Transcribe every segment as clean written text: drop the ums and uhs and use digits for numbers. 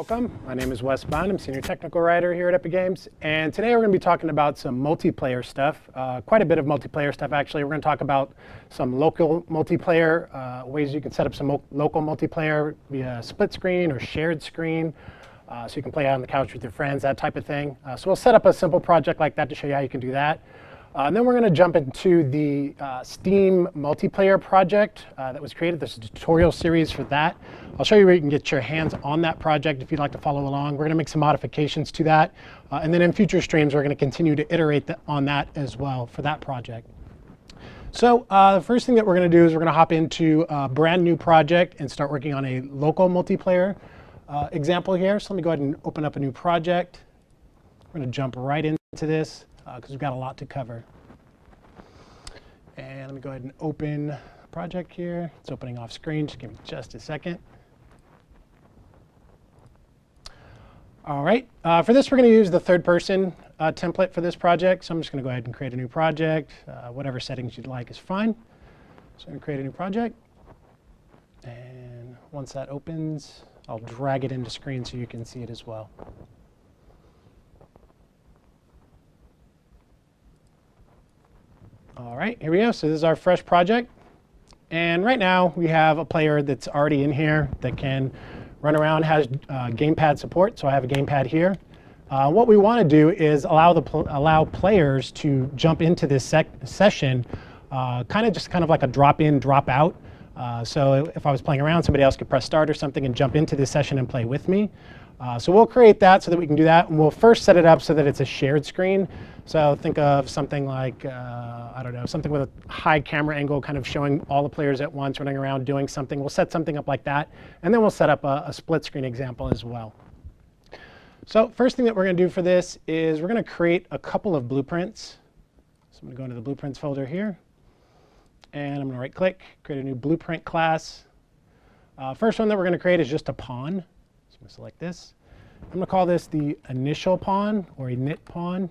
Welcome. My name is Wes Bunn. I'm Senior Technical Writer here at Epic Games. And today we're going to be talking about some multiplayer stuff, quite a bit of multiplayer stuff actually. We're going to talk about some local multiplayer, ways you can set up some local multiplayer via split screen or shared screen, so you can play out on the couch with your friends, that type of thing. So we'll set up a simple project like that to show you how you can do that. And then we're going to jump into the Steam multiplayer project that was created. There's a tutorial series for that. I'll show you where you can get your hands on that project if you'd like to follow along. We're going to make some modifications to that. And then in future streams, we're going to continue to iterate on that as well for that project. So the first thing that we're going to do is we're going to hop into a brand new project and start working on a local multiplayer example here. So let me go ahead and open up a new project. We're going to jump right into this, because we've got a lot to cover. And let me go ahead and open a project here. It's opening off screen. Just give me just a second. All right. For this, we're going to use the third-person template for this project. So I'm just going to go ahead and create a new project. Whatever settings you'd like is fine. So I'm going to create a new project. And once that opens, I'll drag it into screen so you can see it as well. All right, here we go. So this is our fresh project. And right now we have a player that's already in here that can run around, has gamepad support. So I have a gamepad here. What we want to do is allow players to jump into this session, kind of like a drop in, drop out. So if I was playing around, somebody else could press start or something and jump into this session and play with me. So we'll create that so that we can do that. And we'll first set it up so that it's a shared screen. So think of something like, I don't know, something with a high camera angle kind of showing all the players at once running around doing something. We'll set something up like that. And then we'll set up a split screen example as well. So first thing that we're going to do for this is we're going to create a couple of blueprints. So I'm going to go into the blueprints folder here. And I'm going to right click, create a new blueprint class. First one that we're going to create is just a pawn. So I'm going to select this. I'm going to call this the initial pawn or init pawn.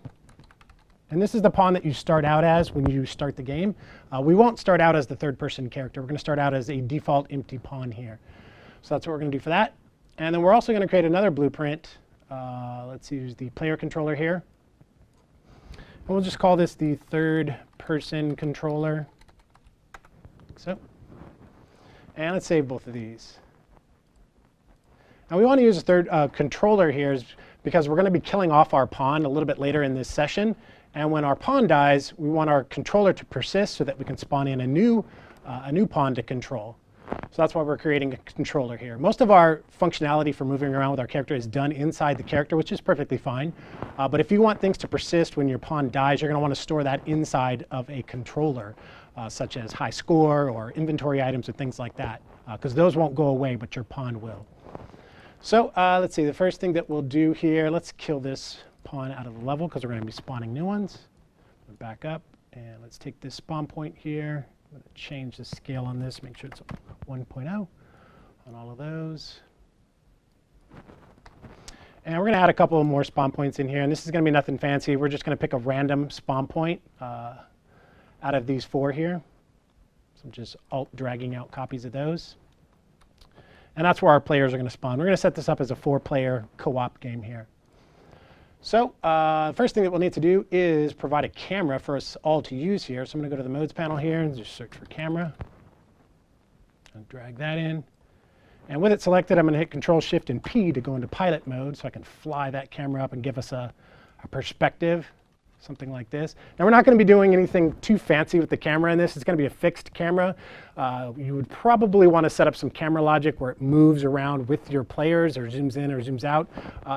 And this is the pawn that you start out as when you start the game. We won't start out as the third-person character. We're going to start out as a default empty pawn here. So that's what we're going to do for that. And then we're also going to create another blueprint. Let's use the player controller here. And we'll just call this the third-person controller. Like so. And let's save both of these. Now we want to use a third controller here because we're going to be killing off our pawn a little bit later in this session. And when our pawn dies, we want our controller to persist so that we can spawn in a new pawn to control. So that's why we're creating a controller here. Most of our functionality for moving around with our character is done inside the character, which is perfectly fine. But if you want things to persist when your pawn dies, you're going to want to store that inside of a controller, such as high score or inventory items and things like that, because those won't go away, but your pawn will. So let's see, the first thing that we'll do here, let's kill this pawn out of the level because we're going to be spawning new ones. Back up, and let's take this spawn point here. I'm going to change the scale on this, make sure it's 1.0 on all of those. And we're going to add a couple of more spawn points in here, and this is going to be nothing fancy. We're just going to pick a random spawn point out of these four here. So I'm just alt-dragging out copies of those. And that's where our players are going to spawn. We're going to set this up as a 4-player co-op game here. So the first thing that we'll need to do is provide a camera for us all to use here. So I'm going to go to the modes panel here and just search for camera. And drag that in. And with it selected, I'm going to hit Control-Shift and P to go into pilot mode so I can fly that camera up and give us a perspective. Something like this. Now we're not going to be doing anything too fancy with the camera in this. It's going to be a fixed camera. You would probably want to set up some camera logic where it moves around with your players or zooms in or zooms out.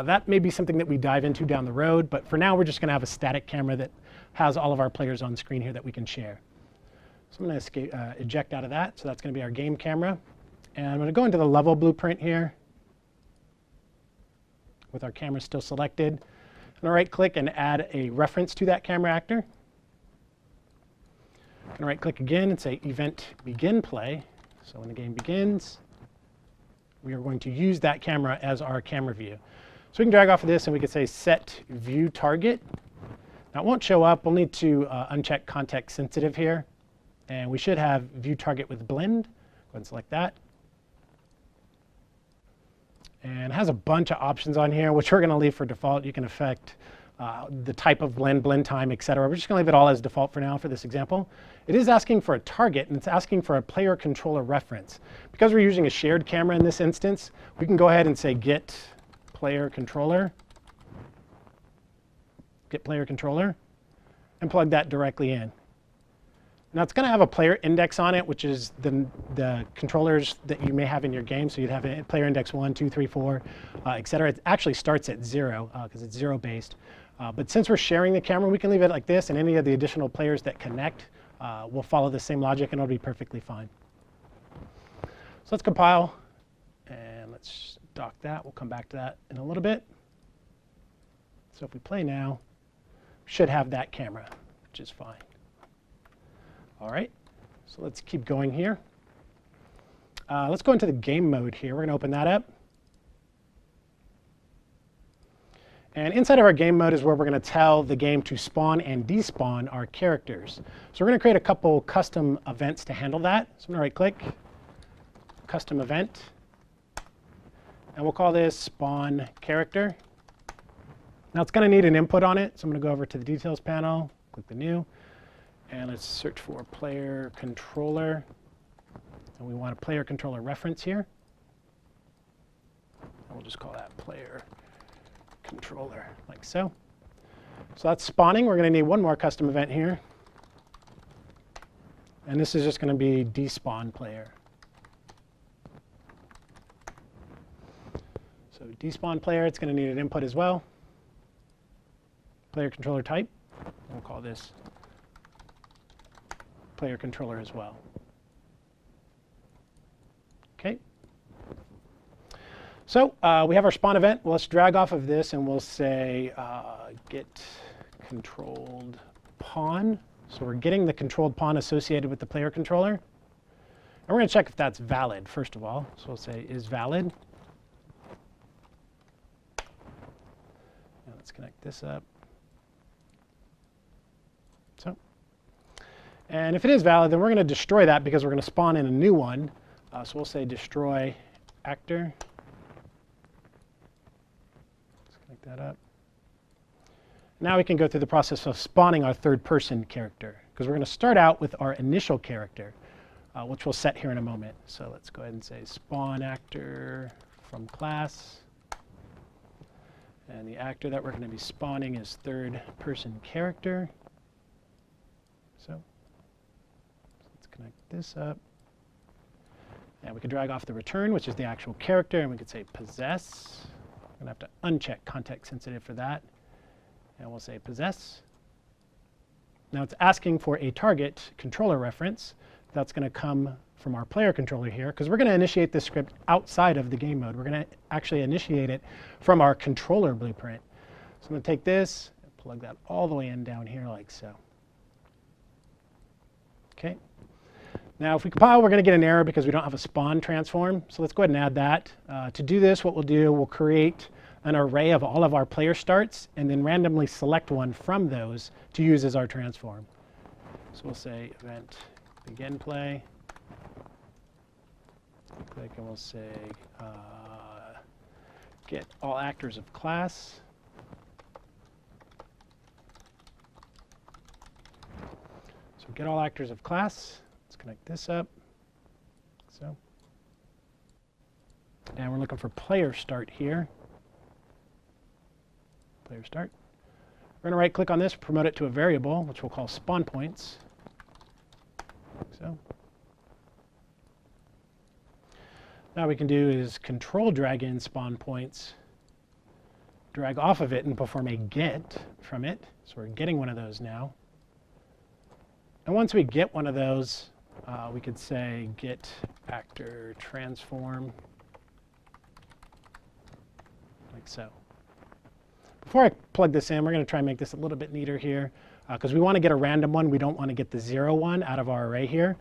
That may be something that we dive into down the road, but for now we're just going to have a static camera that has all of our players on screen here that we can share. So I'm going to eject out of that. So that's going to be our game camera. And I'm going to go into the level blueprint here with our camera still selected. I'm going to right-click and add a reference to that camera actor. I'm going to right-click again and say Event Begin Play. So when the game begins, we are going to use that camera as our camera view. So we can drag off of this and we can say Set View Target. Now it won't show up. We'll need to uncheck Context Sensitive here. And we should have View Target with Blend. Go ahead and select that. and has a bunch of options on here, which we're going to leave for default. You can affect the type of blend time, etc. We're just going to leave it all as default for now for this example. It is asking for a target, and it's asking for a player controller reference. Because we're using a shared camera in this instance, we can go ahead and say get player controller, and plug that directly in. Now it's going to have a player index on it, which is the controllers that you may have in your game. So you'd have a player index 1, 2, 3, 4, etc. It actually starts at 0 because it's 0 based. But since we're sharing the camera, we can leave it like this, and any of the additional players that connect will follow the same logic, and it'll be perfectly fine. So let's compile, and let's dock that. We'll come back to that in a little bit. So if we play now, we should have that camera, which is fine. All right, so let's keep going here. Let's go into the game mode here. We're going to open that up. And inside of our game mode is where we're going to tell the game to spawn and despawn our characters. So we're going to create a couple custom events to handle that. So I'm going to right-click, custom event, and we'll call this spawn character. Now it's going to need an input on it, so I'm going to go over to the details panel, click the new, and let's search for player controller. And we want a player controller reference here. And we'll just call that player controller, like so. So that's spawning. We're going to need one more custom event here. And this is just going to be despawn player. So despawn player, it's going to need an input as well. Player controller type. We'll call this player controller as well. Okay. So we have our spawn event. Well, let's drag off of this, and we'll say get controlled pawn. So we're getting the controlled pawn associated with the player controller. And we're going to check if that's valid, first of all. So we'll say is valid. Now let's connect this up. So, and if it is valid, then we're going to destroy that because we're going to spawn in a new one. So we'll say destroy actor. That up. Now we can go through the process of spawning our third person character, because we're going to start out with our initial character, which we'll set here in a moment. So let's go ahead and say spawn actor from class. And the actor that we're going to be spawning is third person character. So let's connect this up. And we can drag off the return, which is the actual character, and we could say possess. I'm going to have to uncheck context sensitive for that. And we'll say possess. Now it's asking for a target controller reference. That's going to come from our player controller here, because we're going to initiate this script outside of the game mode. We're going to actually initiate it from our controller blueprint. So I'm going to take this and plug that all the way in down here like so. Okay. Now, if we compile, we're going to get an error because we don't have a spawn transform. So let's go ahead and add that. To do this, what we'll do, we'll create an array of all of our player starts and then randomly select one from those to use as our transform. So we'll say event begin play. Click, and we'll say get all actors of class. So get all actors of class. Connect this up, so. And we're looking for player start here. Player start. We're going to right click on this, promote it to a variable, which we'll call spawn points. So. Now what we can do is control drag in spawn points, drag off of it, and perform a get from it. So we're getting one of those now. And once we get one of those, we could say get actor transform, like so. Before I plug this in, we're going to try and make this a little bit neater here, because we want to get a random one. We don't want to get the 0 one out of our array here.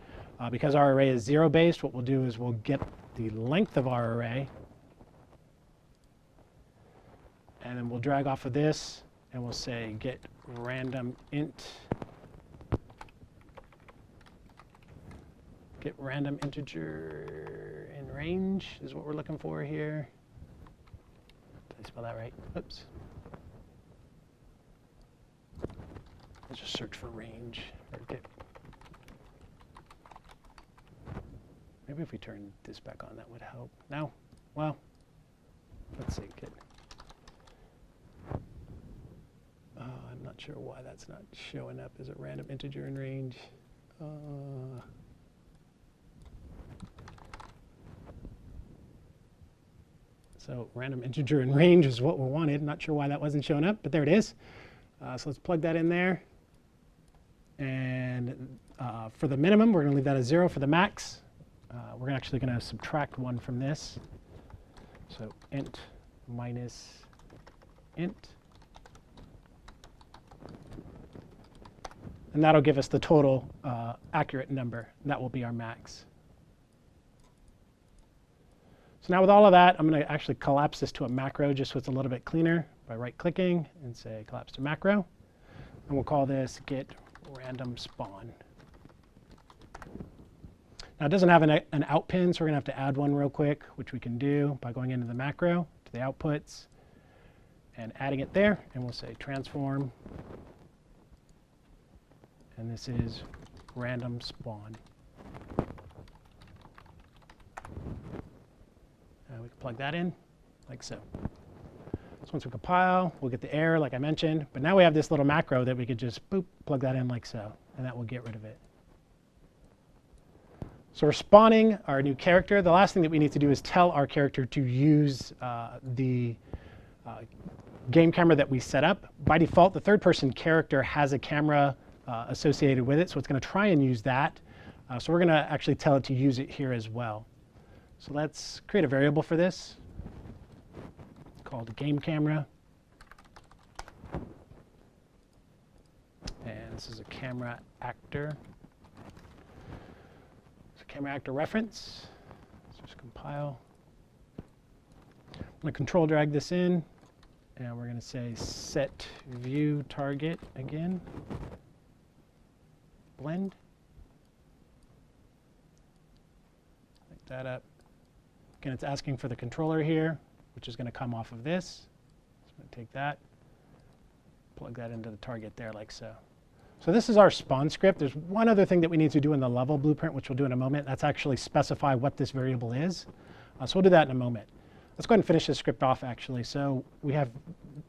Because our array is 0 based, what we'll do is we'll get the length of our array, and then we'll drag off of this, and we'll say get random int. Get random integer in range is what we're looking for here. spell that right. Oops. Let's just search for range. Maybe if we turn this back on, that would help. No? Well, let's see. Good. I'm not sure why that's not showing up as a random integer in range. So random integer in range is what we wanted. Not sure why that wasn't showing up, but there it is. So let's plug that in there. And for the minimum, we're going to leave that as 0. For the max, we're actually going to subtract 1 from this. So int minus int. And that'll give us the total accurate number. And that will be our max. So now with all of that, I'm going to actually collapse this to a macro just so it's a little bit cleaner by right-clicking and say collapse to macro. And we'll call this get random spawn. Now it doesn't have an out pin, so we're going to have to add one real quick, which we can do by going into the macro to the outputs and adding it there. And we'll say transform. And this is random spawn. We can plug that in like so. So once we compile, we'll get the error like I mentioned. But now we have this little macro that we could just boop, plug that in like so. And that will get rid of it. So we're spawning our new character. The last thing that we need to do is tell our character to use the game camera that we set up. By default, the third-person character has a camera associated with it, so it's going to try and use that. So we're going to actually tell it to use it here as well. So let's create a variable for this called game camera. And this is a camera actor. So camera actor reference. Let's just compile. I'm going to control drag this in, and we're going to say set view target again. Blend. Light that up. Again, it's asking for the controller here, which is going to come off of this. So I'm going to take that, plug that into the target there like so. So this is our spawn script. There's one other thing that we need to do in the level blueprint, which we'll do in a moment. That's actually specify what this variable is. So we'll do that in a moment. Let's go ahead and finish this script off, actually. So we have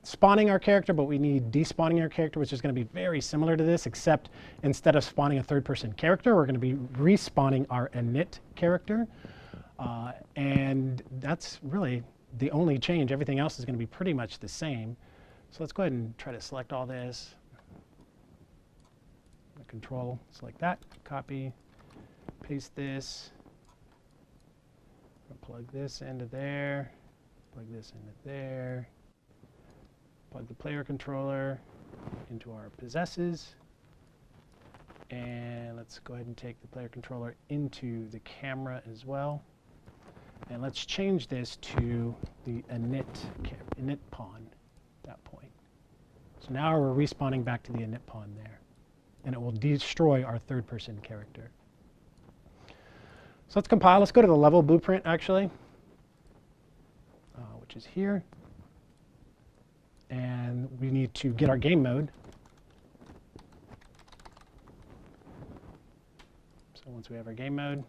spawning our character, but we need despawning our character, which is going to be very similar to this, except instead of spawning a third-person character, we're going to be respawning our init character. And that's really the only change. Everything else is going to be pretty much the same. So let's go ahead and try to select all this. Control, select that, copy, paste this. Plug this into there, plug this into there, plug the player controller into our possesses, and let's go ahead and take the player controller into the camera as well. And let's change this to the init pawn at that point. So now we're respawning back to the init pawn there, and it will destroy our third-person character. So let's compile. Let's go to the level blueprint, actually, which is here. And we need to get our game mode. So once we have our game mode,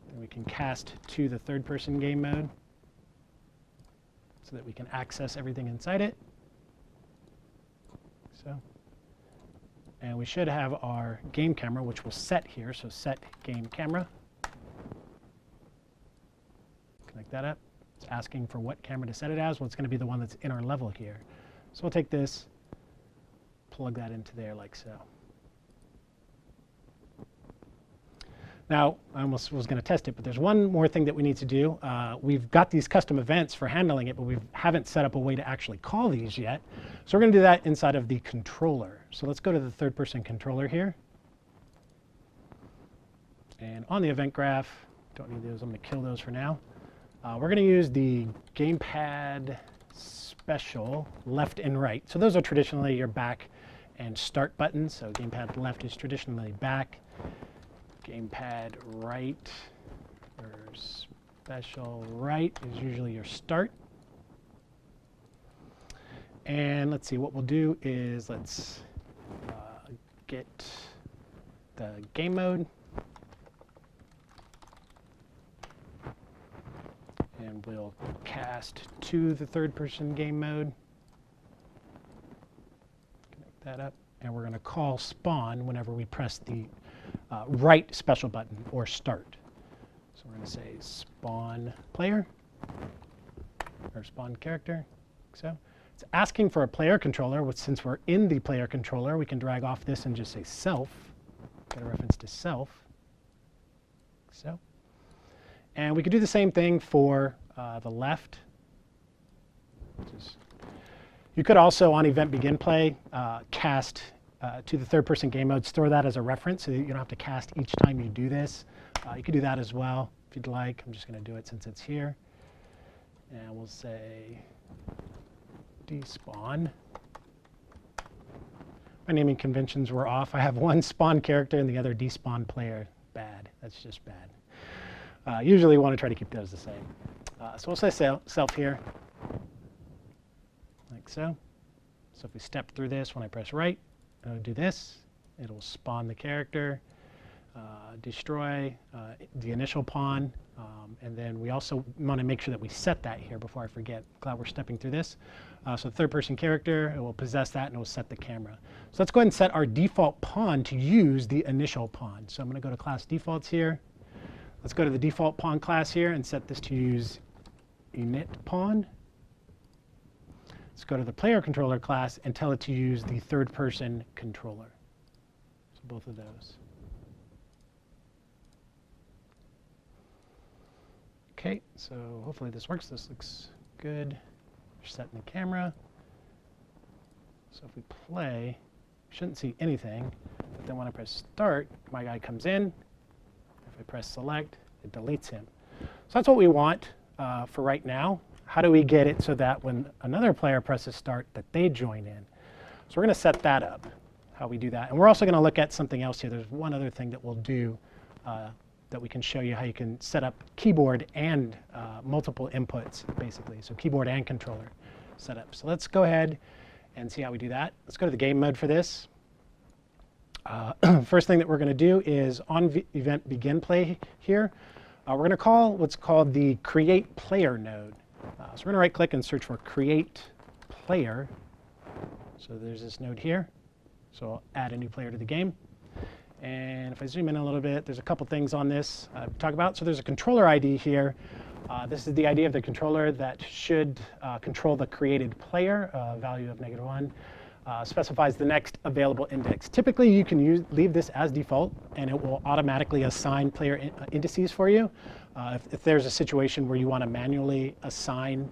then we can cast to the third-person game mode so that we can access everything inside it. So. And we should have our game camera, which we'll set here. So set game camera. Connect that up. It's asking for what camera to set it as. Well, it's going to be the one that's in our level here. So we'll take this, plug that into there like so. Now, I almost was going to test it, but there's one more thing that we need to do. We've got these custom events for handling it, but we haven't set up a way to actually call these yet. So we're going to do that inside of the controller. So let's go to the third-person controller here. And on the event graph, don't need those. I'm going to kill those for now. We're going to use the gamepad special left and right. So those are traditionally your back and start buttons. So gamepad left is traditionally back. Gamepad right or special right is usually your start. And let's see, what we'll do is let's get the game mode. And we'll cast to the third-person game mode. Connect that up. And we're going to call spawn whenever we press the right special button or start. So we're going to say spawn player or spawn character. So it's asking for a player controller, which since we're in the player controller, we can drag off this and just say self. Get a reference to self. So. And we could do the same thing for the left. You could also, on event begin play, cast to the third-person game mode, store that as a reference so that you don't have to cast each time you do this. You could do that as well if you'd like. I'm just going to do it since it's here. And we'll say despawn. My naming conventions were off. I have one spawn character and the other despawn player. Bad. That's just bad. Usually want to try to keep those the same. So we'll say self here, like so. So if we step through this, when I press right, it'll do this. It'll spawn the character, destroy the initial pawn, and then we also want to make sure that we set that here before I forget. Glad we're stepping through this. So the third-person character, it will possess that, and it will set the camera. So let's go ahead and set our default pawn to use the initial pawn. So I'm going to go to class defaults here. Let's go to the default pawn class here and set this to use init pawn. Let's go to the player controller class and tell it to use the third-person controller. So both of those. Okay, so hopefully this works. This looks good. We're setting the camera. So if we play, we shouldn't see anything. But then when I press start, my guy comes in. If I press select, it deletes him. So that's what we want for right now. How do we get it so that when another player presses start, that they join in? So we're going to set that up, how we do that. And we're also going to look at something else here. There's one other thing that we'll do that we can show you how you can set up keyboard and multiple inputs, basically. So keyboard and controller setup. So let's go ahead and see how we do that. Let's go to the game mode for this. First thing that we're going to do is on event begin play here, we're going to call what's called the create player node. So we're going to right click and search for create player. So there's this node here. So I'll add a new player to the game. And if I zoom in a little bit, there's a couple things on this to talk about. So there's a controller ID here. This is the ID of the controller that should control the created player, value of -1. Specifies the next available index. Typically, you can leave this as default, and it will automatically assign player indices for you. If there's a situation where you want to manually assign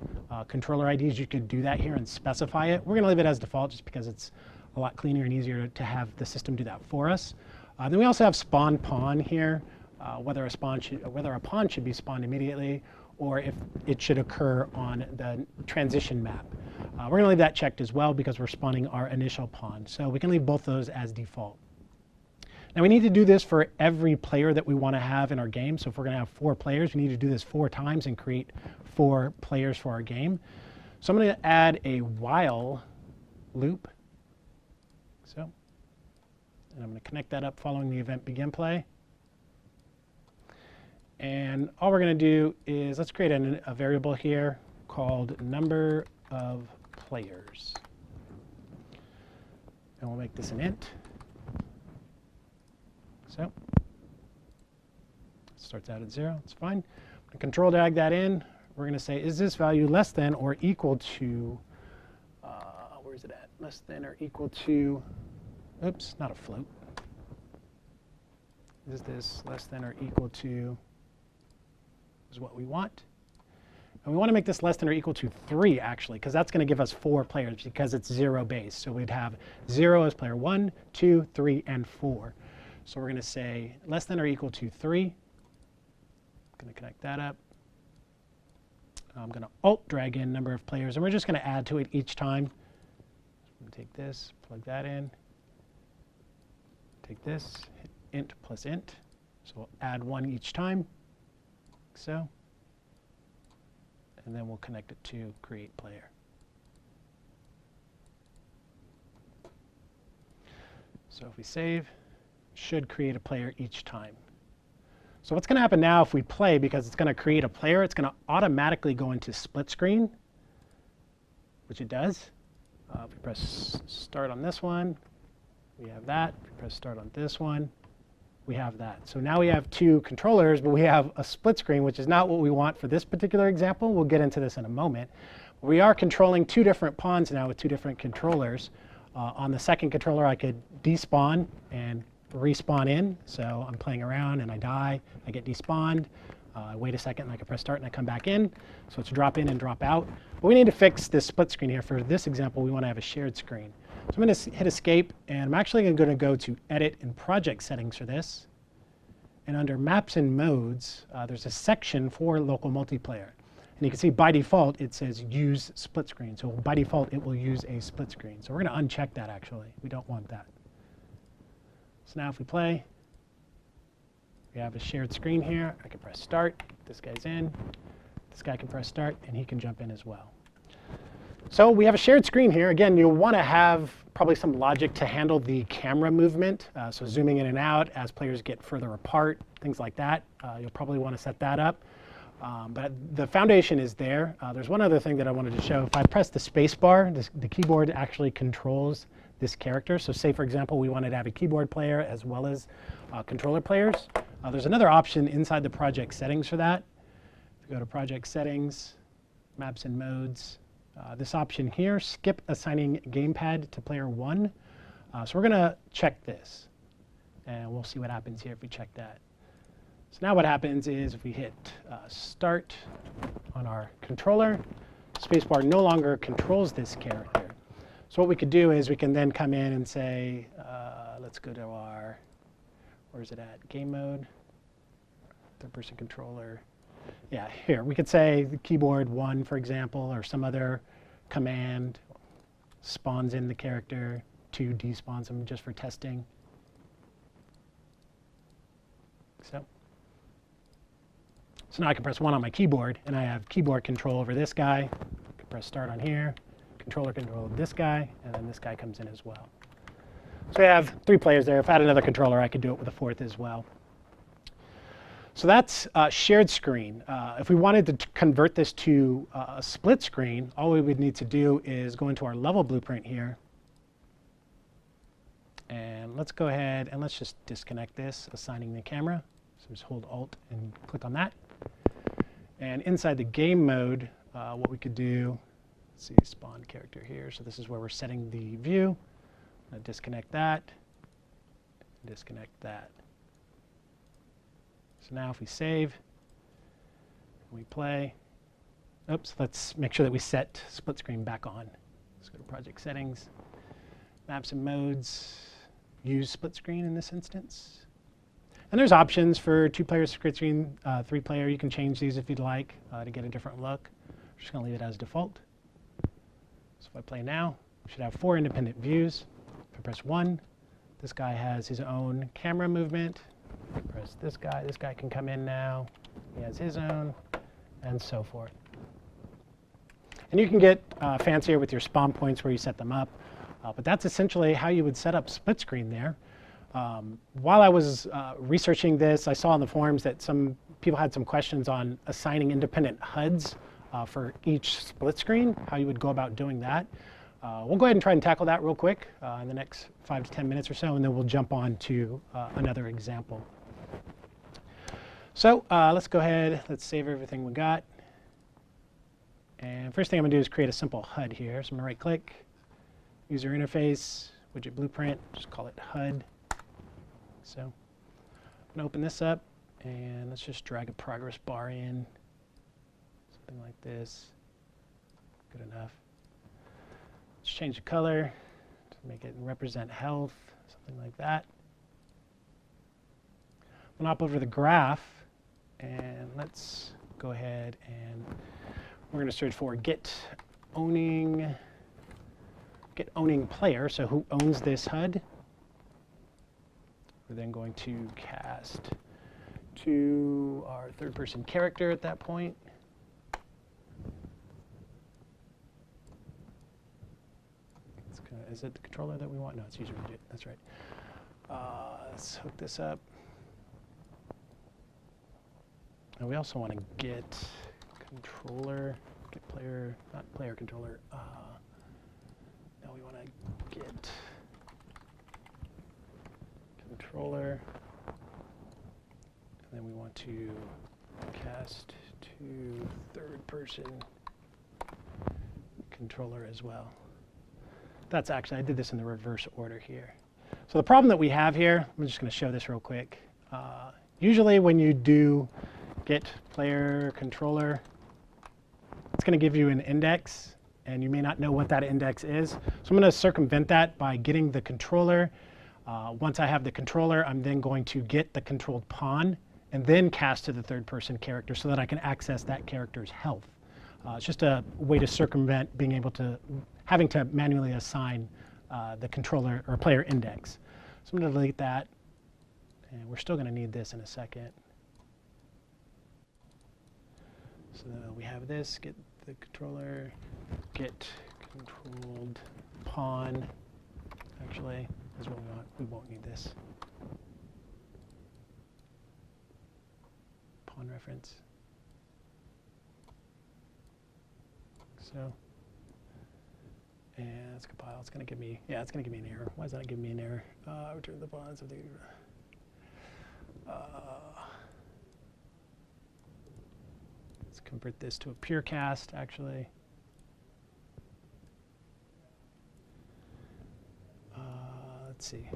controller IDs, you could do that here and specify it. We're going to leave it as default just because it's a lot cleaner and easier to have the system do that for us. Then we also have spawn pawn here, whether a pawn should be spawned immediately or if it should occur on the transition map. We're going to leave that checked as well because we're spawning our initial pawn. So we can leave both those as default. Now we need to do this for every player that we want to have in our game. So if we're going to have 4 players, we need to do this 4 times and create 4 players for our game. So I'm going to add a while loop. So, and I'm going to connect that up following the event begin play. And all we're going to do is let's create a variable here called number of players. And we'll make this an int. So it starts out at 0. It's fine. I'm going to control drag that in. We're going to say, is this value less than or equal to, where is it at? Less than or equal to, oops, not a float. Is this less than or equal to, is what we want. And we want to make this less than or equal to 3, actually, because that's going to give us 4 players because it's 0 base. So we'd have 0 as player 1, 2, 3, and 4. So we're going to say less than or equal to 3. I'm going to connect that up. I'm going to alt drag in number of players, and we're just going to add to it each time. I'm going to take this, plug that in. Take this, hit int plus int. So we'll add 1 each time, like so. And then we'll connect it to create player. So if we save, should create a player each time. So what's going to happen now if we play, because it's going to create a player, it's going to automatically go into split screen, which it does. If we press start on this one, we have that. If we press start on this one, we have that. So now we have two controllers, but we have a split screen, which is not what we want for this particular example. We'll get into this in a moment. We are controlling two different pawns now with two different controllers. On the second controller, I could despawn and respawn in. So I'm playing around and I die, I get despawned. I wait a second and I can press start and I come back in. So it's drop in and drop out. But we need to fix this split screen here. For this example, we want to have a shared screen. So I'm going to hit escape, and I'm actually going to go to edit and project settings for this. And under maps and modes, there's a section for local multiplayer. And you can see by default, it says use split screen. So by default, it will use a split screen. So we're going to uncheck that, actually. We don't want that. So now if we play, we have a shared screen here. I can press start. This guy's in. This guy can press start, and he can jump in as well. So we have a shared screen here. Again, you'll want to have probably some logic to handle the camera movement. So zooming in and out as players get further apart, things like that. You'll probably want to set that up. But the foundation is there. There's one other thing that I wanted to show. If I press the space bar, the keyboard actually controls this character. So say, for example, we wanted to have a keyboard player as well as controller players. There's another option inside the project settings for that. If we go to project settings, maps and modes, this option here, skip assigning gamepad to player 1. So we're going to check this. And we'll see what happens here if we check that. So now what happens is if we hit start on our controller, spacebar no longer controls this character. So what we could do is we can then come in and say, let's go to our, where is it at? Game mode, third-person controller. Yeah, here. We could say the keyboard 1, for example, or some other command spawns in the character, 2 despawns them just for testing. So now I can press 1 on my keyboard, and I have keyboard control over this guy. I can press start on here, controller control of this guy, and then this guy comes in as well. So I have 3 players there. If I had another controller, I could do it with a 4th as well. So that's shared screen. If we wanted to convert this to a split screen, all we would need to do is go into our level blueprint here. And let's go ahead and let's just disconnect this, assigning the camera. So just hold Alt and click on that. And inside the game mode, what we could do, let's see, spawn character here. So this is where we're setting the view. I'm going to disconnect that, disconnect that. So now if we save, we play, oops, let's make sure that we set split screen back on. Let's go to project settings, maps and modes, use split screen in this instance. And there's options for 2-player split screen, 3-player. You can change these if you'd like to get a different look. I'm just going to leave it as default. So if I play now, we should have 4 independent views. If I press 1, this guy has his own camera movement. Press this guy can come in now. He has his own, and so forth. And you can get fancier with your spawn points where you set them up. But that's essentially how you would set up split screen there. While I was researching this, I saw on the forums that some people had some questions on assigning independent HUDs for each split screen, how you would go about doing that. We'll go ahead and try and tackle that real quick in the next 5 to 10 minutes or so, and then we'll jump on to another example. So let's go ahead, let's save everything we got. And first thing I'm going to do is create a simple HUD here. So I'm going to right-click, user interface, widget blueprint, just call it HUD. So I'm going to open this up, and let's just drag a progress bar in, something like this. Good enough. Let's change the color to make it represent health, something like that. We'll hop over to the graph, and let's go ahead and we're going to search for get owning player, so who owns this HUD. We're then going to cast to our third-person character at that point. Is it the controller that we want? No, it's user widget. That's right. Let's hook this up. And we also want to get controller, get player, not player controller. Now we want to get controller, and then we want to cast to third person controller as well. That's actually, I did this in the reverse order here. So the problem that we have here, I'm just going to show this real quick. Usually when you do get player controller, it's going to give you an index, and you may not know what that index is. So I'm going to circumvent that by getting the controller. Once I have the controller, I'm then going to get the controlled pawn and then cast to the third person character so that I can access that character's health. It's just a way to circumvent being able to, having to manually assign the controller or player index. So I'm going to delete that, and we're still going to need this in a second. So we have this, get the controller, get controlled pawn. Actually, is what we want. We won't need this. Pawn reference. So, and let's compile. It's going to give me, yeah, it's going to give me an error. Why is that giving me an error? Return the pawns of the. Let's convert this to a pure cast, actually. Let's see.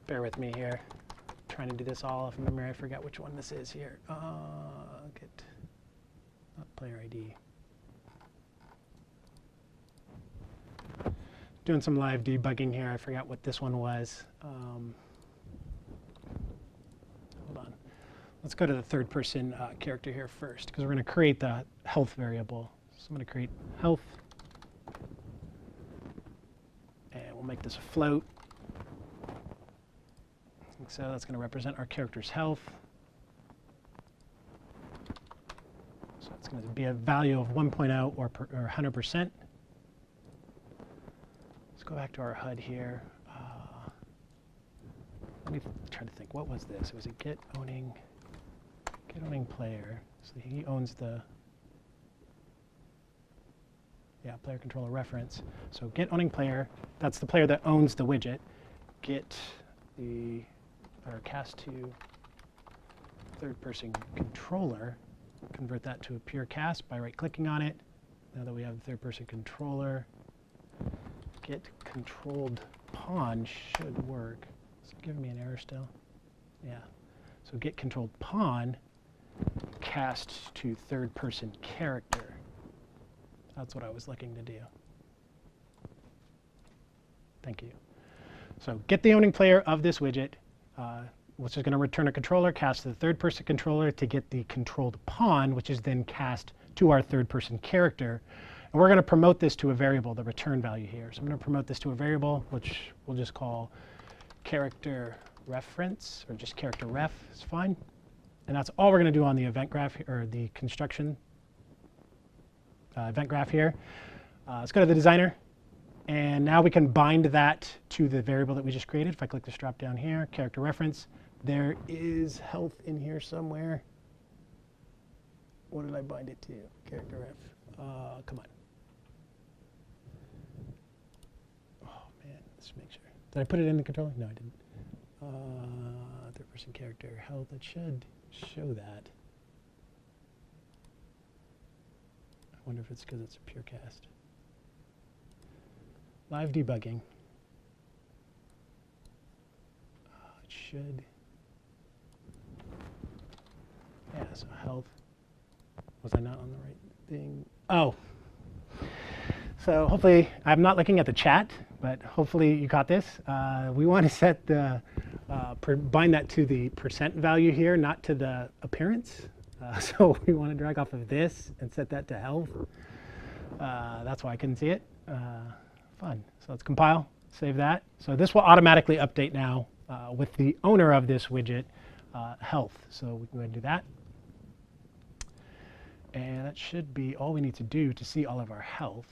Bear with me here. Trying to do this all off memory. I forgot which one this is here. Get not player ID. Doing some live debugging here. I forgot what this one was. Hold on. Let's go to the third person character here first, because we're going to create the health variable. So I'm going to create health. And we'll make this a float. So that's going to represent our character's health. So it's going to be a value of 1.0 or 100%. Let's go back to our HUD here. Let me try to think. What was this? It was a get owning player. So he owns the player controller reference. So get owning player. That's the player that owns the widget. Get the or cast to third person controller, convert that to a pure cast by right clicking on it. Now that we have the third person controller, get controlled pawn should work. Is it giving me an error still? Yeah. So get controlled pawn, cast to third person character. That's what I was looking to do. Thank you. So get the owning player of this widget, which is going to return a controller, cast to the third person controller to get the controlled pawn, which is then cast to our third person character. And we're going to promote this to a variable, the return value here. So I'm going to promote this to a variable, which we'll just call character reference, or just character ref is fine. And that's all we're going to do on the event graph, or the construction event graph here. Let's go to the designer. And now we can bind that to the variable that we just created. If I click this drop down here, character reference, there is health in here somewhere. What did I bind it to? Character ref. Come on. Oh man, let's make sure. Did I put it in the controller? No, I didn't. Third person character health. It should show that. I wonder if it's because it's a pure cast. Live debugging. It should. Yeah, so health. Was I not on the right thing? Oh. So hopefully, I'm not looking at the chat, but hopefully you caught this. We want to set the, bind that to the percent value here, not to the appearance. So we want to drag off of this and set that to health. That's why I couldn't see it. Fun. So let's compile, save that. So this will automatically update now with the owner of this widget, health. So we can go ahead and do that. And that should be all we need to do to see all of our health.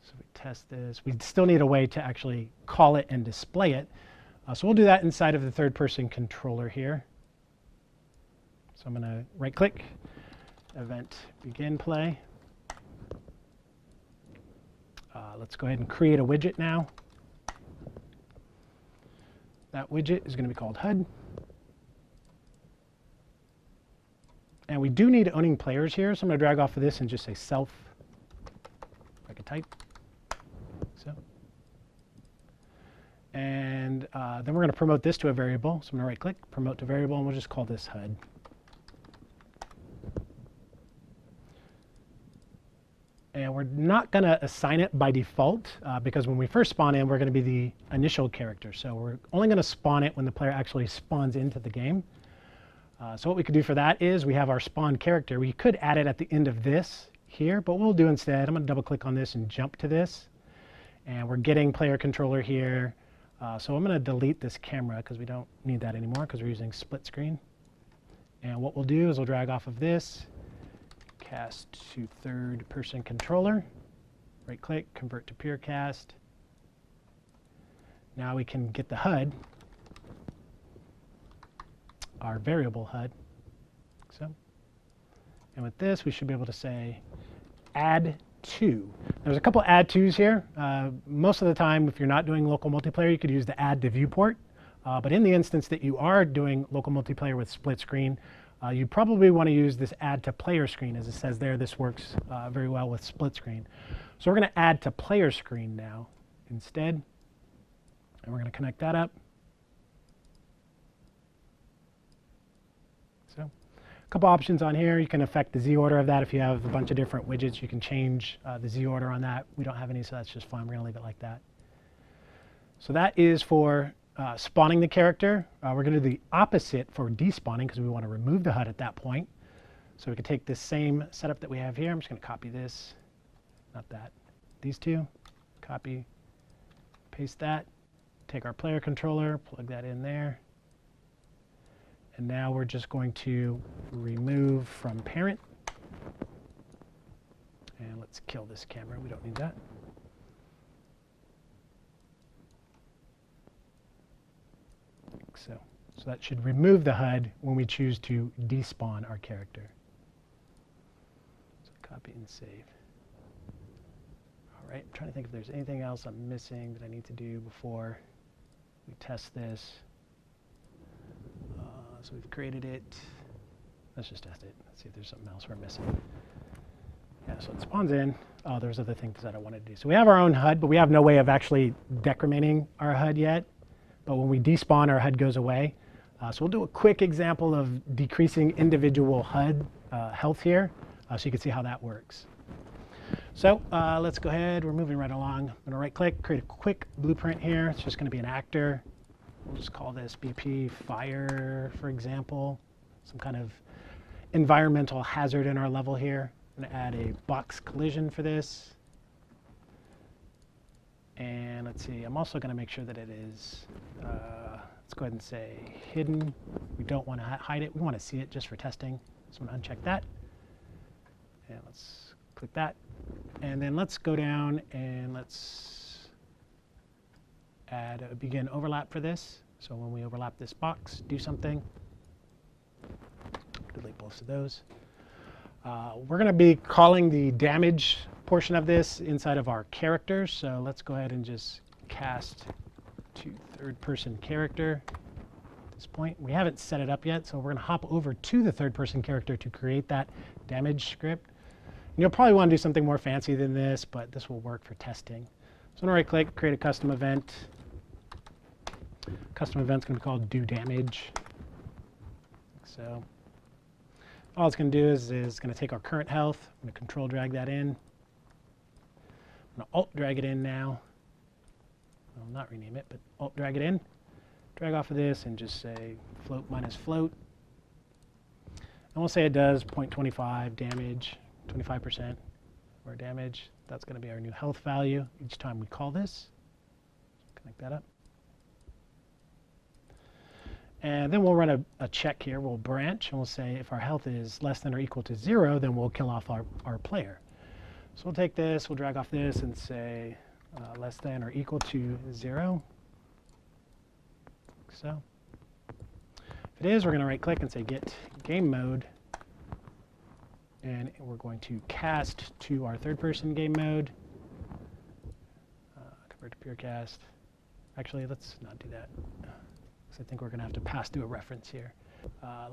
So we test this. We still need a way to actually call it and display it. So we'll do that inside of the third-person controller here. So I'm going to right-click, event begin play. Let's go ahead and create a widget now. That widget is going to be called HUD. And we do need owning players here, so I'm going to drag off of this and just say self. I can type. So. And then we're going to promote this to a variable. So I'm going to right-click, promote to variable, and we'll just call this HUD. And we're not going to assign it by default, because when we first spawn in, we're going to be the initial character. So we're only going to spawn it when the player actually spawns into the game. So what we could do for that is we have our spawn character. We could add it at the end of this here, but what we'll do instead, I'm going to double-click on this and jump to this. And we're getting player controller here. So I'm going to delete this camera because we don't need that anymore because we're using split screen. And what we'll do is we'll drag off of this, cast to third-person controller, right-click, convert to pure cast. Now we can get the HUD, our variable HUD. So, and with this, we should be able to say add to. There's a couple add tos here. Most of the time, if you're not doing local multiplayer, you could use the add to viewport. But in the instance that you are doing local multiplayer with split screen, you probably want to use this add to player screen. As it says there, this works very well with split screen. So we're going to add to player screen now instead. And we're going to connect that up. So a couple options on here. You can affect the Z order of that. If you have a bunch of different widgets, you can change the Z order on that. We don't have any, so that's just fine. We're going to leave it like that. So that is for spawning the character. We're going to do the opposite for despawning because we want to remove the HUD at that point. So we can take this same setup that we have here. I'm just going to copy this, not that, these two, copy, paste that, take our player controller, plug that in there. And now we're just going to remove from parent. And let's kill this camera. We don't need that. So that should remove the HUD when we choose to despawn our character. So copy and save. All right, I'm trying to think if there's anything else I'm missing that I need to do before we test this. So we've created it. Let's just test it. Let's see if there's something else we're missing. Yeah, so it spawns in. Oh, there's other things that I wanted to do. So we have our own HUD, but we have no way of actually decrementing our HUD yet. But when we despawn, our HUD goes away. So we'll do a quick example of decreasing individual HUD health here, so you can see how that works. So let's go ahead. We're moving right along. I'm going to right-click, create a quick blueprint here. It's just going to be an actor. We'll just call this BP fire, for example. Some kind of environmental hazard in our level here. I'm going to add a box collision for this. And let's see, I'm also going to make sure that it is, let's go ahead and say hidden. We don't want to hide it. We want to see it just for testing. So I'm going to uncheck that. And let's click that. And then let's go down and let's add a begin overlap for this. So when we overlap this box, do something. Delete both of those. We're going to be calling the damage portion of this inside of our characters. So let's go ahead and just cast to third-person character at this point. We haven't set it up yet, so we're going to hop over to the third-person character to create that damage script. And you'll probably want to do something more fancy than this, but this will work for testing. So I'm going to right-click, create a custom event. Custom event's going to be called do damage. So all it's going to do is going to take our current health. I'm going to control drag that in. I'm going to alt drag it in now. Well, not rename it, but alt drag it in. Drag off of this and just say float minus float. And we'll say it does 0.25 damage, 25% of our damage. That's going to be our new health value each time we call this. Connect that up. And then we'll run a check here. We'll branch, and we'll say if our health is less than or equal to 0, then we'll kill off our player. So we'll take this, we'll drag off this and say less than or equal to 0. Like so. If it is, we're going to right click and say get game mode. And we're going to cast to our third person game mode. Convert to pure cast. Actually, let's not do that, because I think we're going to have to pass through a reference here.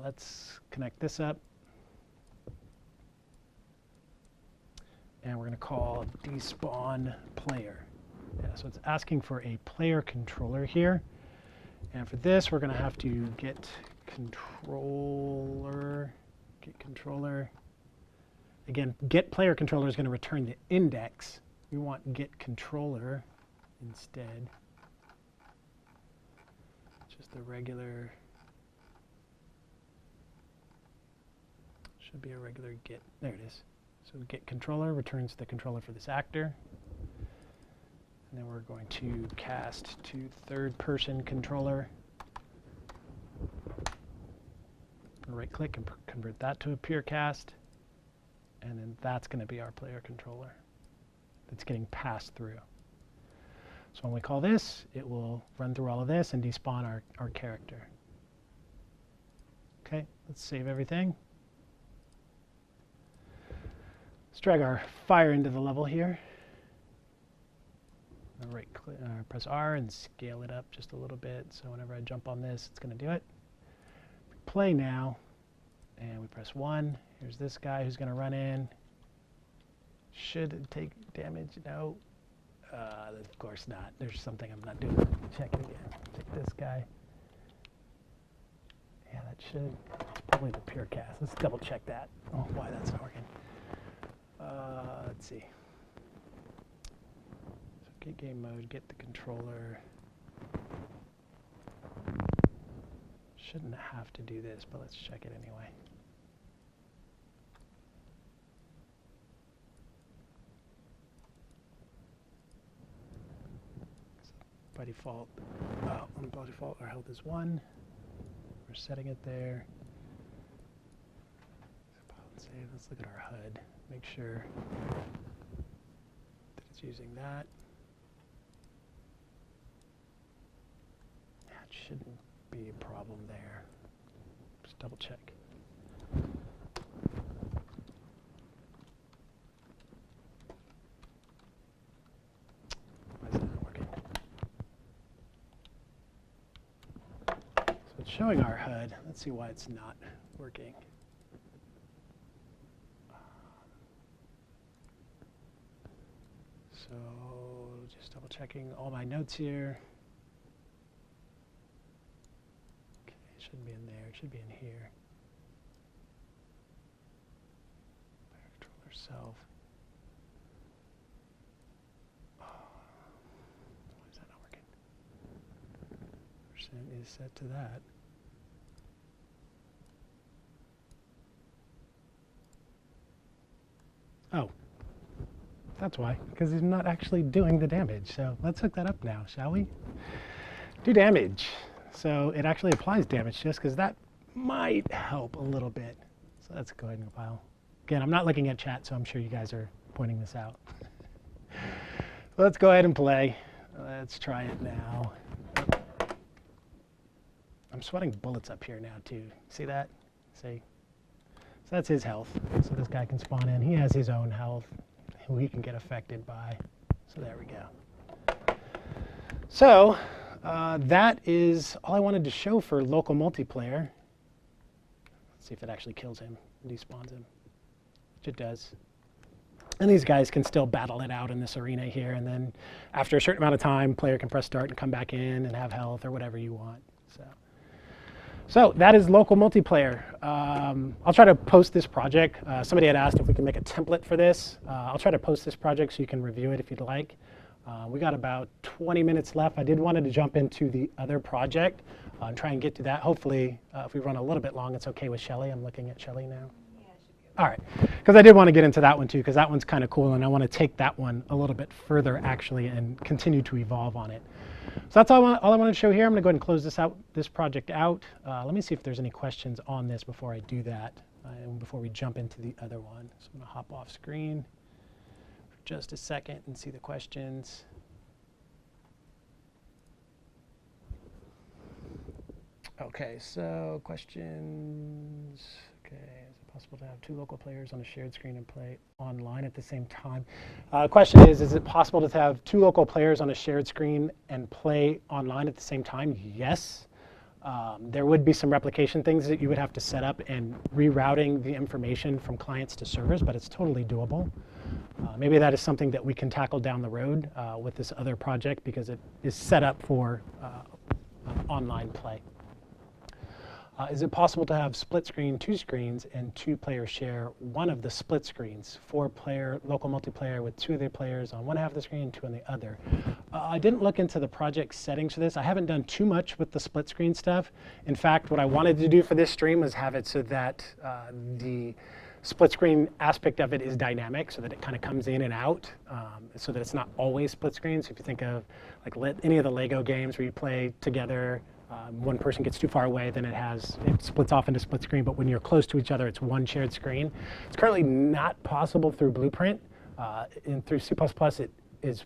Let's connect this up. And we're going to call despawn player. Yeah, so it's asking for a player controller here. And for this, we're going to have to get controller. Again, get player controller is going to return the index. We want get controller instead. Just the regular, should be a regular get. There it is. So get controller returns the controller for this actor. And then we're going to cast to third person controller. Right click and convert that to a pure cast. And then that's going to be our player controller that's getting passed through. So when we call this, it will run through all of this and despawn our character. Okay, let's save everything. Let's drag our fire into the level here. Right click, press R and scale it up just a little bit. So whenever I jump on this, it's going to do it. We play now, and we press 1. Here's this guy who's going to run in. Should it take damage? No. Of course not. There's something I'm not doing. Check it again. Take this guy. Yeah, that should. It's probably the pure cast. Let's double check that. Oh, why that's not working. Let's see. So get game mode, get the controller. Shouldn't have to do this, but let's check it anyway. By default, our health is 1. We're setting it there. Save. Let's look at our HUD. Make sure that it's using that. That shouldn't be a problem there. Just double check. Why is that not working? So it's showing our HUD. Let's see why it's not working. So just double checking all my notes here. Okay, it shouldn't be in there, it should be in here. Player controller self. Oh, why is that not working? Percent is set to that. Oh. That's why, because he's not actually doing the damage. So let's hook that up now, shall we? Do damage. So it actually applies damage just because that might help a little bit. So let's go ahead and compile. Again, I'm not looking at chat, so I'm sure you guys are pointing this out. Let's go ahead and play. Let's try it now. I'm sweating bullets up here now too. See that? See? So that's his health. So this guy can spawn in. He has his own health who he can get affected by. So there we go. So that is all I wanted to show for local multiplayer. Let's see if it actually kills him and despawns him, which it does. And these guys can still battle it out in this arena here, and then after a certain amount of time, player can press start and come back in and have health or whatever you want. So that is local multiplayer. I'll try to post this project. Somebody had asked if we can make a template for this. I'll try to post this project so you can review it if you'd like. We got about 20 minutes left. I did wanted to jump into the other project and try and get to that. Hopefully, if we run a little bit long, it's okay with Shelly. I'm looking at Shelly now. Yeah, it should be okay. All right, because I did want to get into that one too, because that one's kind of cool, and I want to take that one a little bit further actually and continue to evolve on it. So that's all I wanted to show here. I'm going to go ahead and close this project out. Let me see if there's any questions on this before I do that, and before we jump into the other one. So I'm going to hop off screen, just a second and see the questions. Okay, so questions. Okay, is it possible to have two local players on a shared screen and play online at the same time? Question is it possible to have two local players on a shared screen and play online at the same time? Yes. There would be some replication things that you would have to set up and rerouting the information from clients to servers, but it's totally doable. Maybe that is something that we can tackle down the road with this other project because it is set up for online play. Is it possible to have split screen, two screens, and two players share one of the split screens, 4-player local multiplayer with 2 of the players on one half of the screen and 2 on the other? I didn't look into the project settings for this. I haven't done too much with the split screen stuff. In fact, what I wanted to do for this stream was have it so that the split screen aspect of it is dynamic, so that it kind of comes in and out, so that it's not always split screen. So if you think of like any of the Lego games where you play together, one person gets too far away, then it splits off into split screen. But when you're close to each other, it's one shared screen. It's currently not possible through Blueprint. And through C++, it is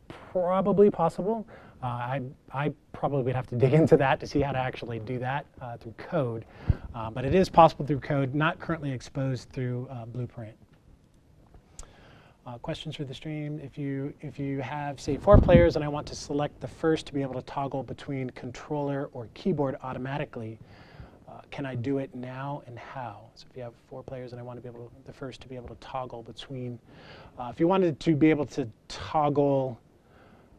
probably possible. I probably would have to dig into that to see how to actually do that through code. But it is possible through code, not currently exposed through Blueprint. Questions for the stream. If you have, say, 4 players and I want to select the first to be able to toggle between controller or keyboard automatically, can I do it now and how? So if you have 4 players and I want to be able the first to be able to toggle between, if you wanted to be able to toggle,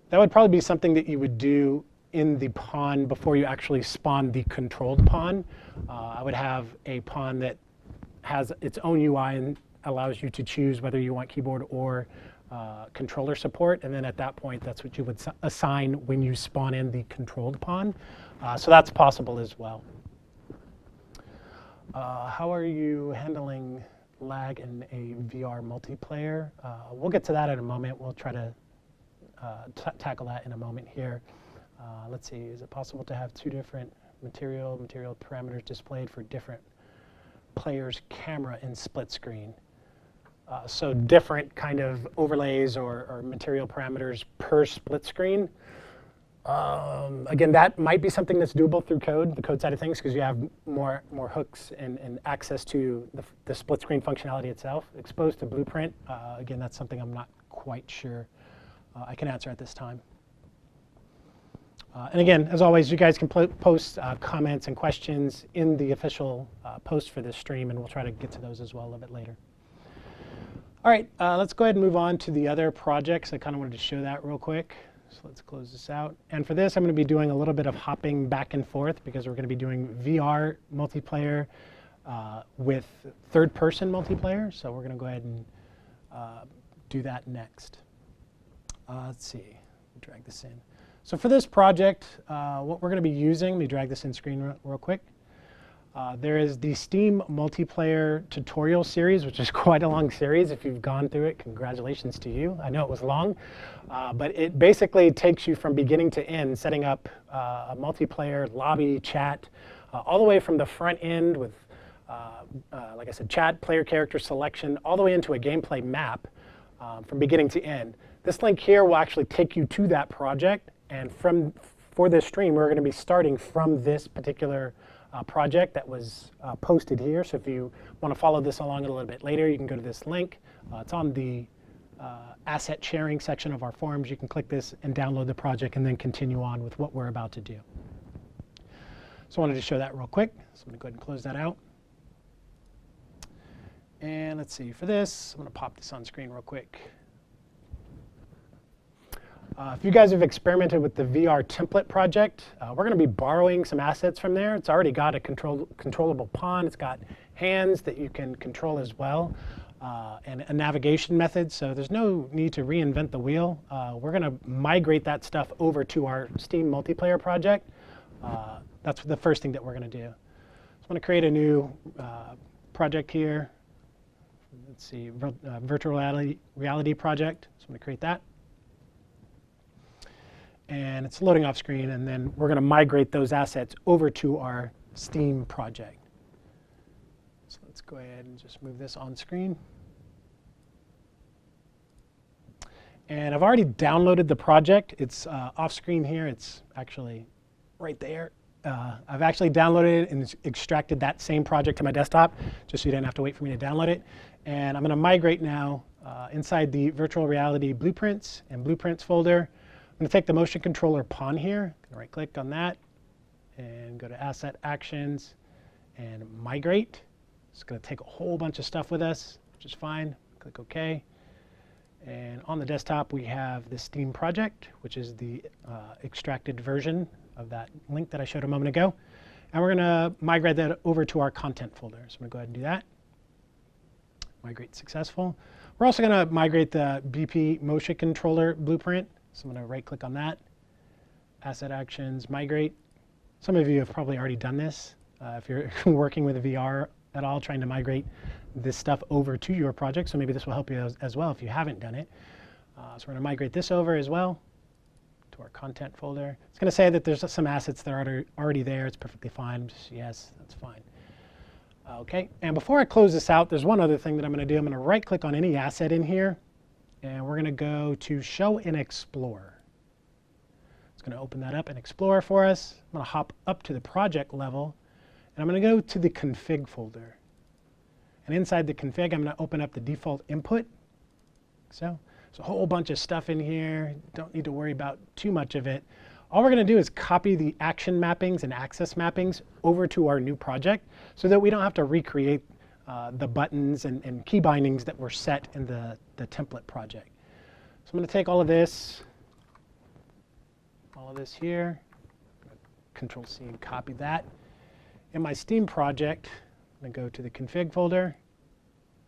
that would probably be something that you would do in the pawn before you actually spawn the controlled pawn. I would have a pawn that has its own UI and allows you to choose whether you want keyboard or controller support. And then at that point, that's what you would assign when you spawn in the controlled pawn. So that's possible as well. How are you handling lag in a VR multiplayer? We'll get to that in a moment. We'll try to tackle that in a moment here. Let's see, is it possible to have 2 different material parameters displayed for different players' camera in split screen? So different kind of overlays or material parameters per split screen. Again, that might be something that's doable through code, the code side of things, because you have more hooks and access to the split screen functionality itself. Exposed to Blueprint, again, that's something I'm not quite sure I can answer at this time. And again, as always, you guys can post comments and questions in the official post for this stream, and we'll try to get to those as well a little bit later. All right, let's go ahead and move on to the other projects. I kind of wanted to show that real quick. So let's close this out. And for this, I'm going to be doing a little bit of hopping back and forth because we're going to be doing VR multiplayer with third-person multiplayer. So we're going to go ahead and do that next. Let's see. Drag this in. So for this project, what we're going to be using, let me drag this in screen real quick. There is the Steam multiplayer tutorial series, which is quite a long series. If you've gone through it, congratulations to you. I know it was long, but it basically takes you from beginning to end, setting up a multiplayer lobby chat, all the way from the front end with, like I said, chat, player character selection, all the way into a gameplay map from beginning to end. This link here will actually take you to that project, and for this stream, we're going to be starting from this particular project that was posted here. So if you want to follow this along a little bit later, you can go to this link. It's on the asset sharing section of our forums. You can click this and download the project and then continue on with what we're about to do. So I wanted to show that real quick. So I'm going to go ahead and close that out. And let's see, for this, I'm going to pop this on screen real quick. If you guys have experimented with the VR template project, we're going to be borrowing some assets from there. It's already got a controllable pawn. It's got hands that you can control as well, and a navigation method. So there's no need to reinvent the wheel. We're going to migrate that stuff over to our Steam multiplayer project. That's the first thing that we're going to do. So I'm going to create a new project here. Let's see, virtual reality project. So I'm going to create that. And it's loading off screen, and then we're going to migrate those assets over to our Steam project. So let's go ahead and just move this on screen. And I've already downloaded the project. It's off screen here. It's actually right there. I've actually downloaded it and extracted that same project to my desktop, just so you didn't have to wait for me to download it. And I'm going to migrate now inside the virtual reality blueprints and blueprints folder. I'm going to take the motion controller pawn here. Right click on that and go to Asset Actions and Migrate. It's going to take a whole bunch of stuff with us, which is fine. Click OK. And on the desktop, we have the Steam project, which is the extracted version of that link that I showed a moment ago. And we're going to migrate that over to our content folder. So I'm going to go ahead and do that. Migrate successful. We're also going to migrate the BP motion controller blueprint. So I'm going to right click on that. Asset Actions, Migrate. Some of you have probably already done this. If you're working with VR at all, trying to migrate this stuff over to your project. So maybe this will help you as well if you haven't done it. So we're going to migrate this over as well to our content folder. It's going to say that there's some assets that are already there. It's perfectly fine. Just yes, that's fine. OK, and before I close this out, there's one other thing that I'm going to do. I'm going to right click on any asset in here, and we're going to go to Show and Explore. It's going to open that up and explore for us. I'm going to hop up to the project level, and I'm going to go to the config folder. And inside the config, I'm going to open up the default input. So there's a whole bunch of stuff in here. Don't need to worry about too much of it. All we're going to do is copy the action mappings and access mappings over to our new project so that we don't have to recreate the buttons and key bindings that were set in the template project. So I'm going to take all of this here, Control-C and copy that. In my Steam project, I'm going to go to the config folder,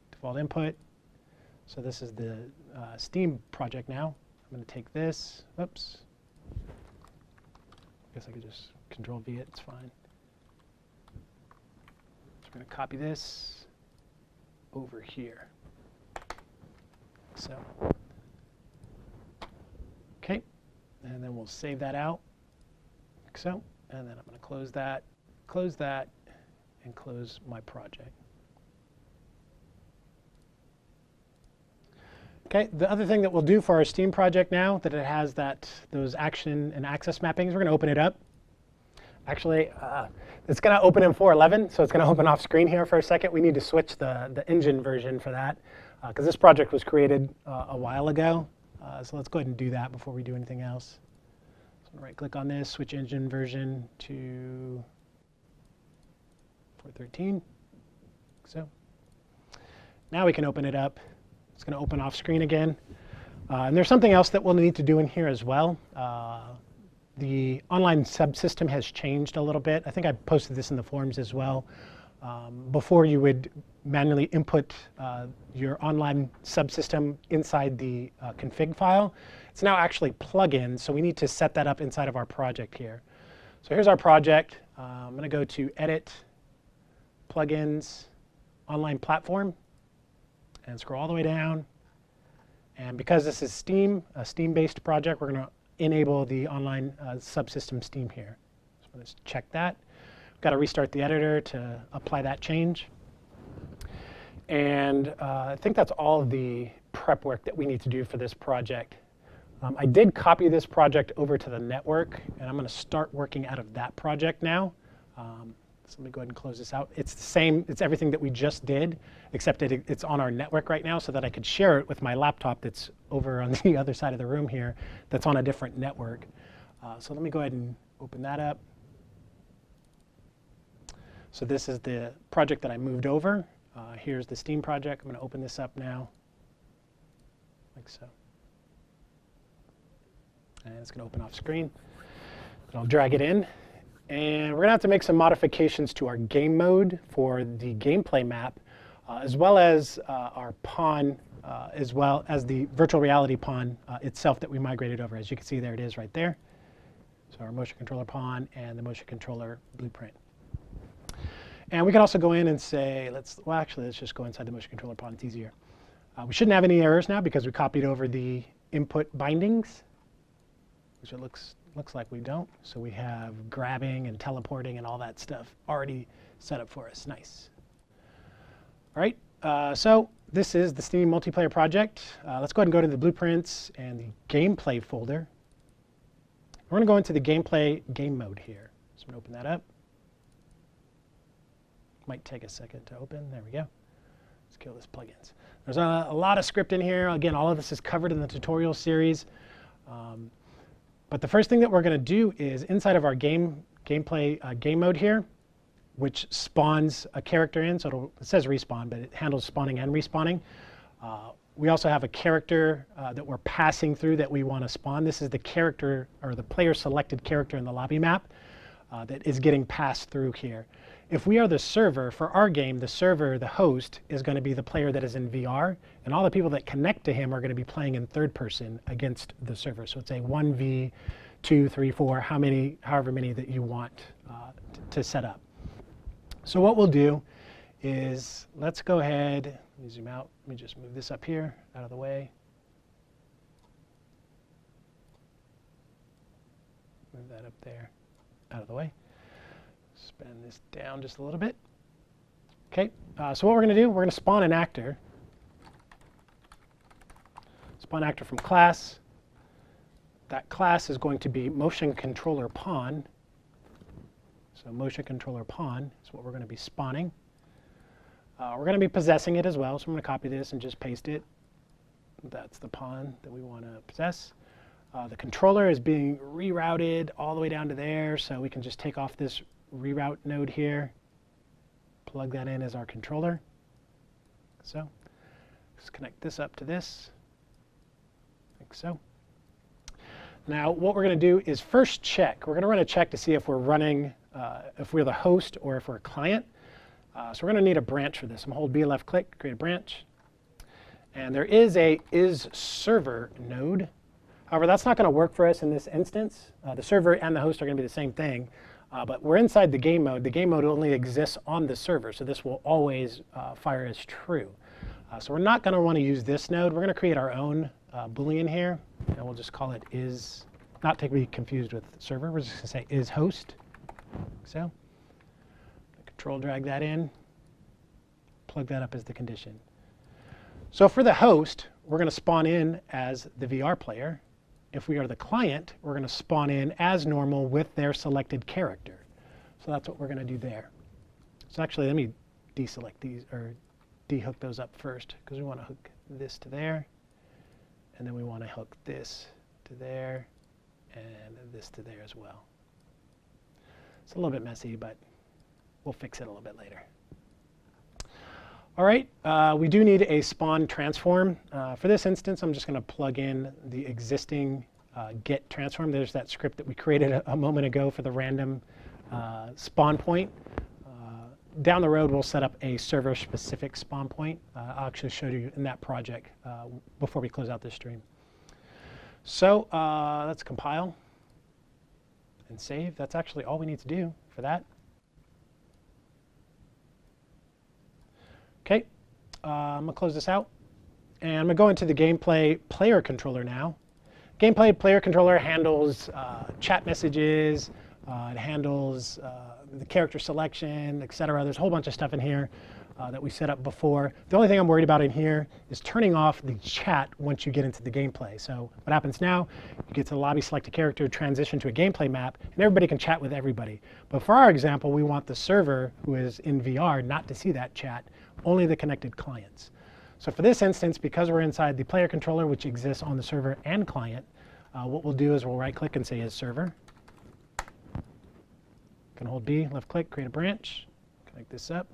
default input. So this is the Steam project now. I'm going to take this. Oops. I guess I could just Control-V it. It's fine. So we're going to copy this over here. So, OK. And then we'll save that out, like so. And then I'm going to close that, and close my project. Okay, the other thing that we'll do for our Steam project now that it has those action and access mappings, we're going to open it up. Actually, it's going to open in 4.11, so it's going to open off screen here for a second. We need to switch the engine version for that, because this project was created a while ago. So let's go ahead and do that before we do anything else. So I'm going to right-click on this, switch engine version to 4.13. So now we can open it up. It's going to open off screen again. And there's something else that we'll need to do in here as well. The online subsystem has changed a little bit. I think I posted this in the forums as well. Before you would manually input your online subsystem inside the config file. It's now actually plugins, so we need to set that up inside of our project here. So here's our project. I'm going to go to Edit, Plugins, Online Platform, and scroll all the way down. And because this is Steam, a Steam-based project, we're going to enable the online subsystem Steam here. So let's check that. We've got to restart the editor to apply that change. And I think that's all of the prep work that we need to do for this project. I did copy this project over to the network, and I'm going to start working out of that project now. So let me go ahead and close this out. It's the same, it's everything that we just did, except that it's on our network right now so that I could share it with my laptop that's over on the other side of the room here that's on a different network. So let me go ahead and open that up. So this is the project that I moved over. Here's the Steam project. I'm going to open this up now, like so. And it's going to open off screen. I'll drag it in. And we're going to have to make some modifications to our game mode for the gameplay map, as well as our pawn, as well as the virtual reality pawn itself that we migrated over. As you can see, there it is right there. So our motion controller pawn and the motion controller blueprint. And we can also go in and say, let's just go inside the motion controller pawn. It's easier. We shouldn't have any errors now because we copied over the input bindings, which it looks like we don't. So we have grabbing and teleporting and all that stuff already set up for us. Nice. All right. So this is the Steam multiplayer project. Let's go ahead and go to the blueprints and the gameplay folder. We're going to go into the gameplay game mode here. So I'm going to open that up. Might take a second to open. There we go. Let's kill this plugins. There's a lot of script in here. Again, all of this is covered in the tutorial series. But the first thing that we're going to do is inside of our gameplay game mode here, which spawns a character in. So it says respawn, but it handles spawning and respawning. We also have a character that we're passing through that we want to spawn. This is the character or the player selected character in the lobby map that is getting passed through here. If we are the server for our game, the server, the host, is going to be the player that is in VR, and all the people that connect to him are going to be playing in third person against the server. So it's a 1v, 2, 3, 4, however many that you want to set up. So what we'll do is let's go ahead, let me zoom out, let me just move this up here, out of the way. Move that up there, out of the way. Spin this down just a little bit. Okay, so what we're going to do, we're going to spawn an actor. Spawn actor from class. That class is going to be motion controller pawn. So motion controller pawn is what we're going to be spawning. We're going to be possessing it as well, so I'm going to copy this and just paste it. That's the pawn that we want to possess. The controller is being rerouted all the way down to there, so we can just take off this reroute node here, plug that in as our controller. So let's connect this up to this, like so. Now what we're going to do is first check. We're going to run a check to see if we're running, if we're the host or if we're a client. So we're going to need a branch for this. I'm going to hold B left click, create a branch. And there is a isServer node. However, that's not going to work for us in this instance. The server and the host are going to be the same thing. But we're inside the game mode. The game mode only exists on the server, so this will always fire as true. So we're not going to want to use this node. We're going to create our own Boolean here, and we'll just call it is, not to be confused with server. We're just going to say is host. So control drag that in, plug that up as the condition. So for the host, we're going to spawn in as the VR player. If we are the client, we're going to spawn in as normal with their selected character. So that's what we're going to do there. So actually, let me deselect these, or dehook those up first, because we want to hook this to there, and then we want to hook this to there, and this to there as well. It's a little bit messy, but we'll fix it a little bit later. All right, we do need a spawn transform. For this instance, I'm just going to plug in the existing get transform. There's that script that we created a moment ago for the random spawn point. Down the road, we'll set up a server-specific spawn point. I'll actually show you in that project before we close out this stream. So let's compile and save. That's actually all we need to do for that. Okay, I'm going to close this out, and I'm going to go into the gameplay player controller now. Gameplay player controller handles chat messages, it handles the character selection, etc. There's a whole bunch of stuff in here that we set up before. The only thing I'm worried about in here is turning off the chat once you get into the gameplay. So what happens now, you get to the lobby, select a character, transition to a gameplay map, and everybody can chat with everybody. But for our example, we want the server who is in VR not to see that chat, only the connected clients. So for this instance, because we're inside the player controller, which exists on the server and client, what we'll do is we'll right click and say is server. Can hold B, left click, create a branch, connect this up.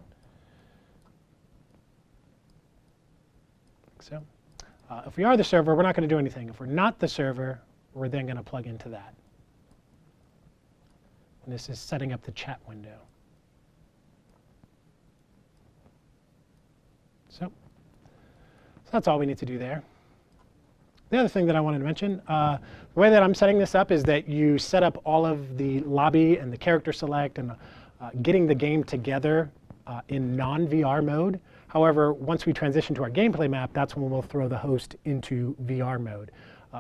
Like so. If we are the server, we're not going to do anything. If we're not the server, we're then going to plug into that. And this is setting up the chat window. So that's all we need to do there. The other thing that I wanted to mention, the way that I'm setting this up is that you set up all of the lobby and the character select and getting the game together in non-VR mode. However, once we transition to our gameplay map, that's when we'll throw the host into VR mode.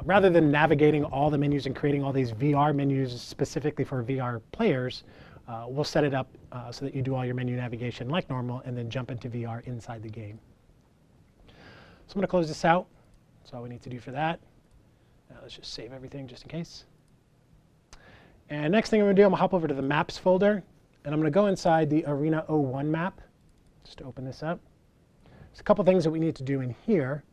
Rather than navigating all the menus and creating all these VR menus specifically for VR players, we'll set it up so that you do all your menu navigation like normal and then jump into VR inside the game. So I'm going to close this out. That's all we need to do for that. Now let's just save everything just in case. And next thing I'm going to do, I'm going to hop over to the Maps folder, and I'm going to go inside the Arena 01 map, just to open this up. There's a couple things that we need to do in here.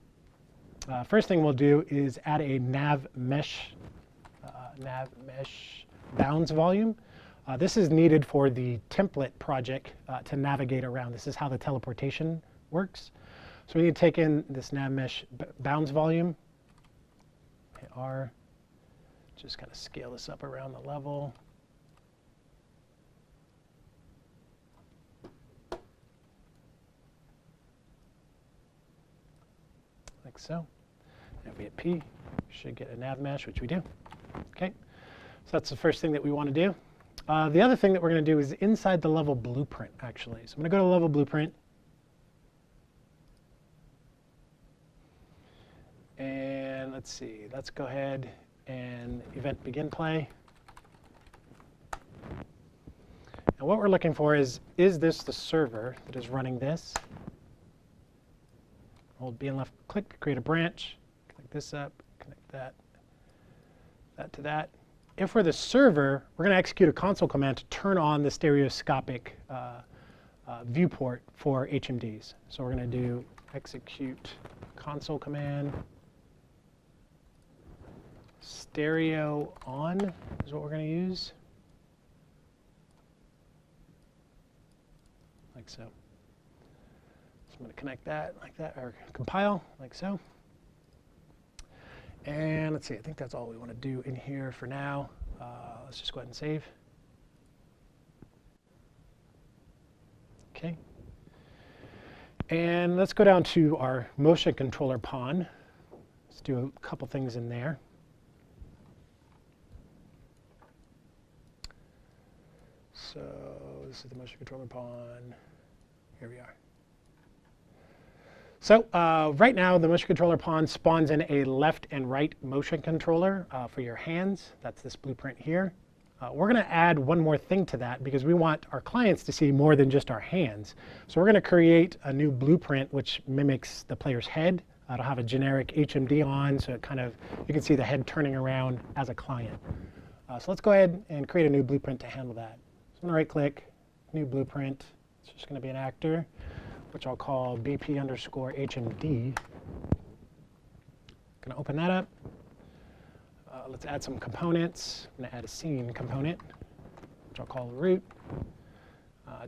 First thing we'll do is add a nav mesh bounds volume. This is needed for the template project to navigate around. This is how the teleportation works. So we need to take in this nav mesh bounds volume. Hit R. Just kind of scale this up around the level. Like so. And if we hit P, we should get a nav mesh, which we do. Okay. So that's the first thing that we want to do. The other thing that we're going to do is inside the level blueprint, actually. So I'm going to go to level blueprint. And let's see. Let's go ahead and event begin play. And what we're looking for is this the server that is running this? Hold B and left click, create a branch, connect this up, connect that to that. If we're the server, we're going to execute a console command to turn on the stereoscopic viewport for HMDs. So we're going to do execute console command. Stereo on is what we're going to use. Like so. So I'm going to connect that like that, or compile like so. And let's see, I think that's all we want to do in here for now. Let's just go ahead and save. Okay. And let's go down to our motion controller pawn. Let's do a couple things in there. So this is the motion controller pawn. Here we are. So right now, the motion controller pawn spawns in a left and right motion controller for your hands. That's this blueprint here. We're going to add one more thing to that because we want our clients to see more than just our hands. So we're going to create a new blueprint which mimics the player's head. It'll have a generic HMD on, so it kind of, you can see the head turning around as a client. So let's go ahead and create a new blueprint to handle that. So I'm going to right click, new blueprint. It's just going to be an actor, which I'll call BP_HMD. Going to open that up. Let's add some components. I'm going to add a scene component, which I'll call root,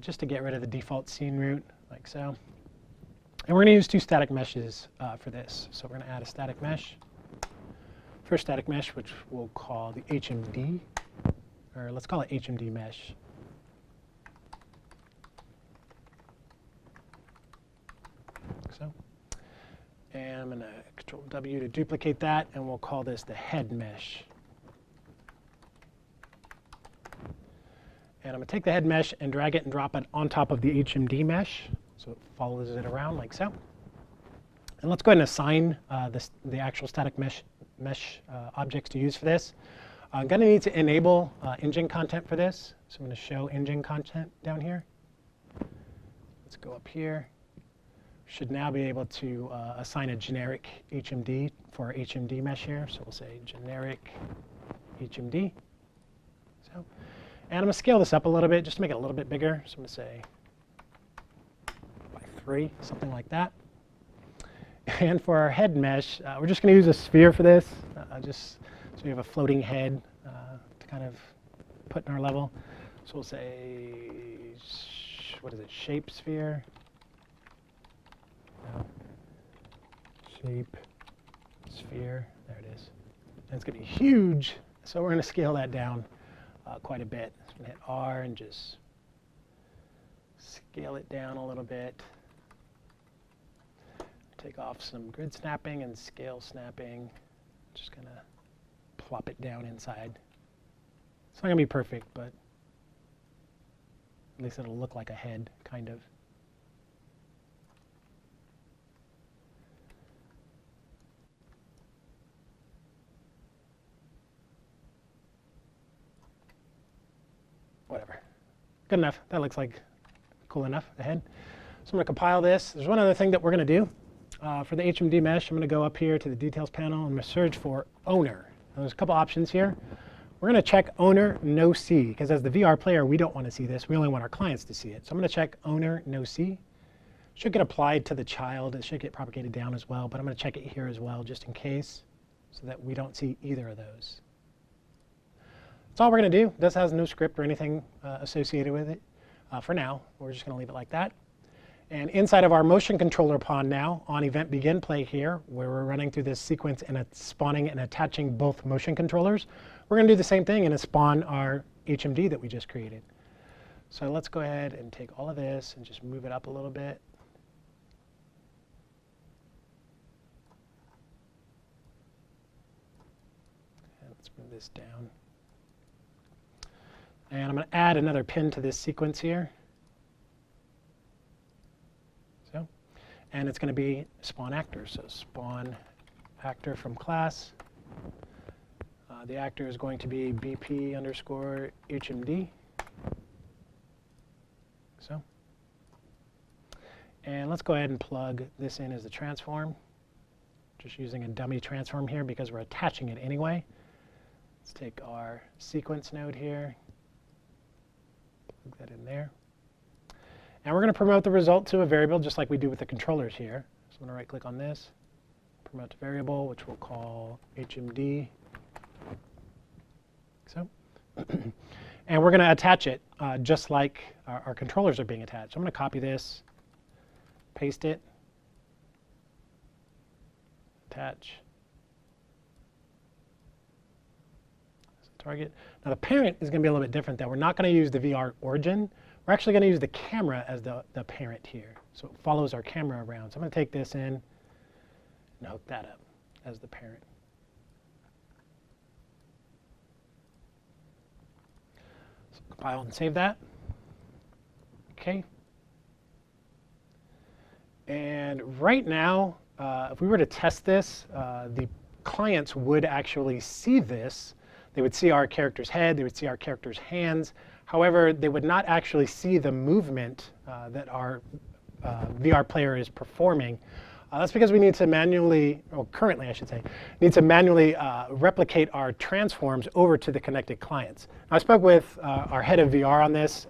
just to get rid of the default scene root, like so. And we're going to use two static meshes for this. So we're going to add a static mesh. First static mesh, which we'll call the HMD, or let's call it HMD mesh. So. And I'm going to Control W to duplicate that, and we'll call this the head mesh. And I'm going to take the head mesh and drag it and drop it on top of the HMD mesh, so it follows it around like so. And let's go ahead and assign the actual static mesh objects to use for this. I'm going to need to enable engine content for this, so I'm going to show engine content down here. Let's go up here. Should now be able to assign a generic HMD for our HMD mesh here. So we'll say generic HMD. So, and I'm going to scale this up a little bit just to make it a little bit bigger. So I'm going to say by 3, something like that. And for our head mesh, we're just going to use a sphere for this, just so we have a floating head to kind of put in our level. So we'll say, what is it, shape sphere? No. Shape sphere, there it is. And it's going to be huge, so we're going to scale that down quite a bit. So I'm going to hit R and just scale it down a little bit. Take off some grid snapping and scale snapping. Just going to plop it down inside. It's not going to be perfect, but at least it'll look like a head, kind of. Whatever. Good enough. That looks like cool enough, the head. So I'm going to compile this. There's one other thing that we're going to do. For the HMD mesh, I'm going to go up here to the details panel and I'm going to search for owner. Now, there's a couple options here. We're going to check owner no see, because as the VR player, we don't want to see this. We only want our clients to see it. So I'm going to check owner no see. Should get applied to the child. It should get propagated down as well, but I'm going to check it here as well just in case so that we don't see either of those. That's all we're going to do. This has no script or anything associated with it for now. We're just going to leave it like that. And inside of our motion controller pawn now, on event begin play here, where we're running through this sequence and spawning and attaching both motion controllers, we're going to do the same thing and spawn our HMD that we just created. So let's go ahead and take all of this and just move it up a little bit. And let's move this down. And I'm going to add another pin to this sequence here. And it's going to be spawn actor. So spawn actor from class. The actor is going to be BP underscore HMD. So. And let's go ahead and plug this in as the transform. Just using a dummy transform here because we're attaching it anyway. Let's take our sequence node here. Plug that in there. And we're going to promote the result to a variable just like we do with the controllers here. So I'm going to right click on this, promote to variable, which we'll call HMD. So, and we're going to attach it just like our controllers are being attached. So I'm going to copy this, paste it, attach. That's the target. Now the parent is going to be a little bit different though. We're not going to use the VR origin. We're actually going to use the camera as the parent here. So it follows our camera around. So I'm going to take this in and hook that up as the parent. So compile and save that. OK. And right now, if we were to test this, the clients would actually see this. They would see our character's head. They would see our character's hands. However, they would not actually see the movement that our VR player is performing. That's because we need to manually, or currently I should say, need to manually replicate our transforms over to the connected clients. Now, I spoke with our head of VR on this,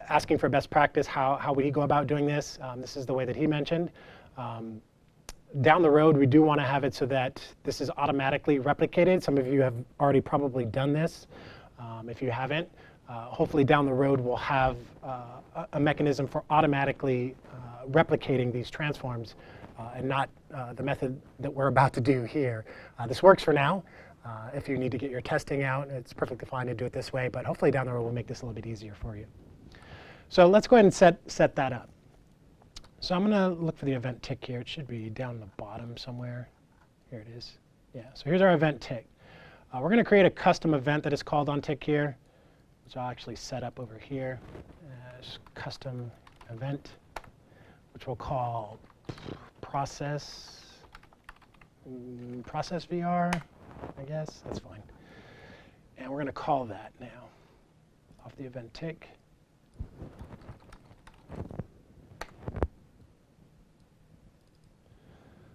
asking for best practice, how would he go about doing this. This is the way that he mentioned. Down the road, we do want to have it so that this is automatically replicated. Some of you have already probably done this. If you haven't, hopefully down the road we'll have a mechanism for automatically replicating these transforms and not the method that we're about to do here. This works for now. If you need to get your testing out, it's perfectly fine to do it this way, but hopefully down the road we'll make this a little bit easier for you. So let's go ahead and set that up. So I'm going to look for the event tick here. It should be down the bottom somewhere. Here it is. Yeah, so here's our event tick. We're going to create a custom event that is called on tick here, which I'll actually set up over here as custom event, which we'll call process VR, I guess. That's fine. And we're going to call that now off the event tick.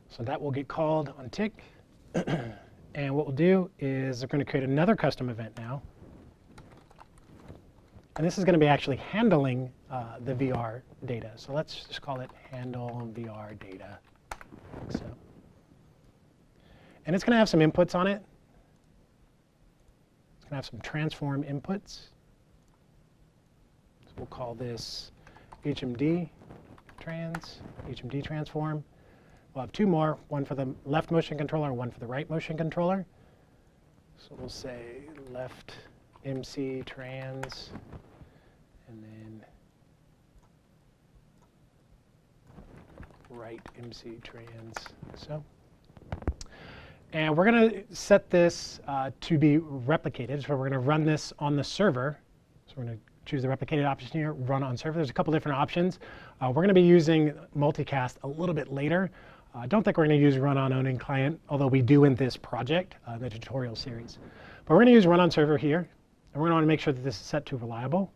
So that will get called on tick. And what we'll do is we're going to create another custom event now. And this is going to be actually handling the VR data. So let's just call it handle VR data. Like so. And it's going to have some inputs on it. It's going to have some transform inputs. So we'll call this HMD transform. We'll have two more, one for the left motion controller and one for the right motion controller. So we'll say left MC trans, and then right MC trans, like so. And we're going to set this to be replicated. So we're going to run this on the server. So we're going to choose the replicated option here, run on server. There's a couple different options. We're going to be using multicast a little bit later. I don't think we're going to use run on owning client, although we do in this project, the tutorial series. But we're going to use run on server here, and we're going to want to make sure that this is set to reliable.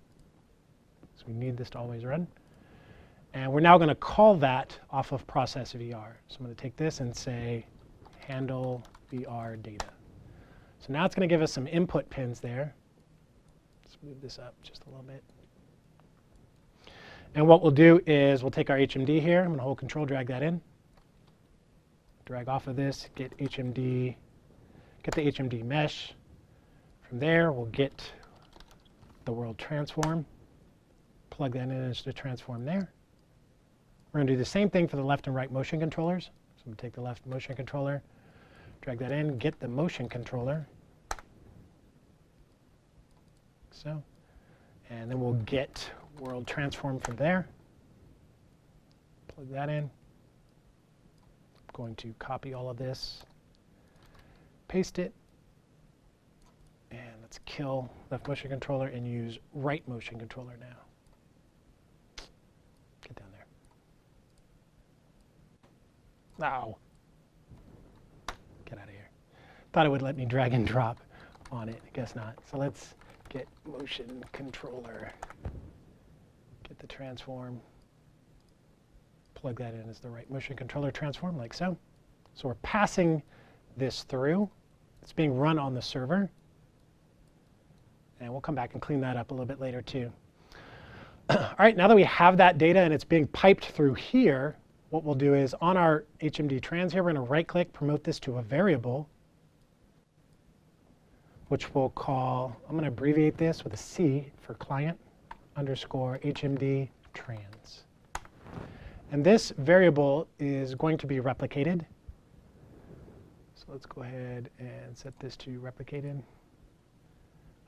So we need this to always run. And we're now going to call that off of process VR. So I'm going to take this and say handle VR data. So now it's going to give us some input pins there. Let's move this up just a little bit. And what we'll do is we'll take our HMD here. I'm going to hold Control, drag that in. Drag off of this, get the HMD mesh. From there, we'll get the world transform. Plug that in as the transform there. We're going to do the same thing for the left and right motion controllers. So I'm going to take the left motion controller, drag that in, get the motion controller. So, and then we'll get world transform from there. Plug that in. I'm going to copy all of this, paste it, and let's kill left motion controller and use right motion controller now. Get down there. Ow. Get out of here. Thought it would let me drag and drop on it. I guess not. So let's get motion controller. Get the transform. Plug that in as the right motion controller transform, like so. So we're passing this through. It's being run on the server. And we'll come back and clean that up a little bit later too. All right, now that we have that data and it's being piped through here, what we'll do is on our HMD trans here, we're going to right click, promote this to a variable, which we'll call, I'm going to abbreviate this with a C for client underscore HMD trans. And this variable is going to be replicated. So let's go ahead and set this to replicated.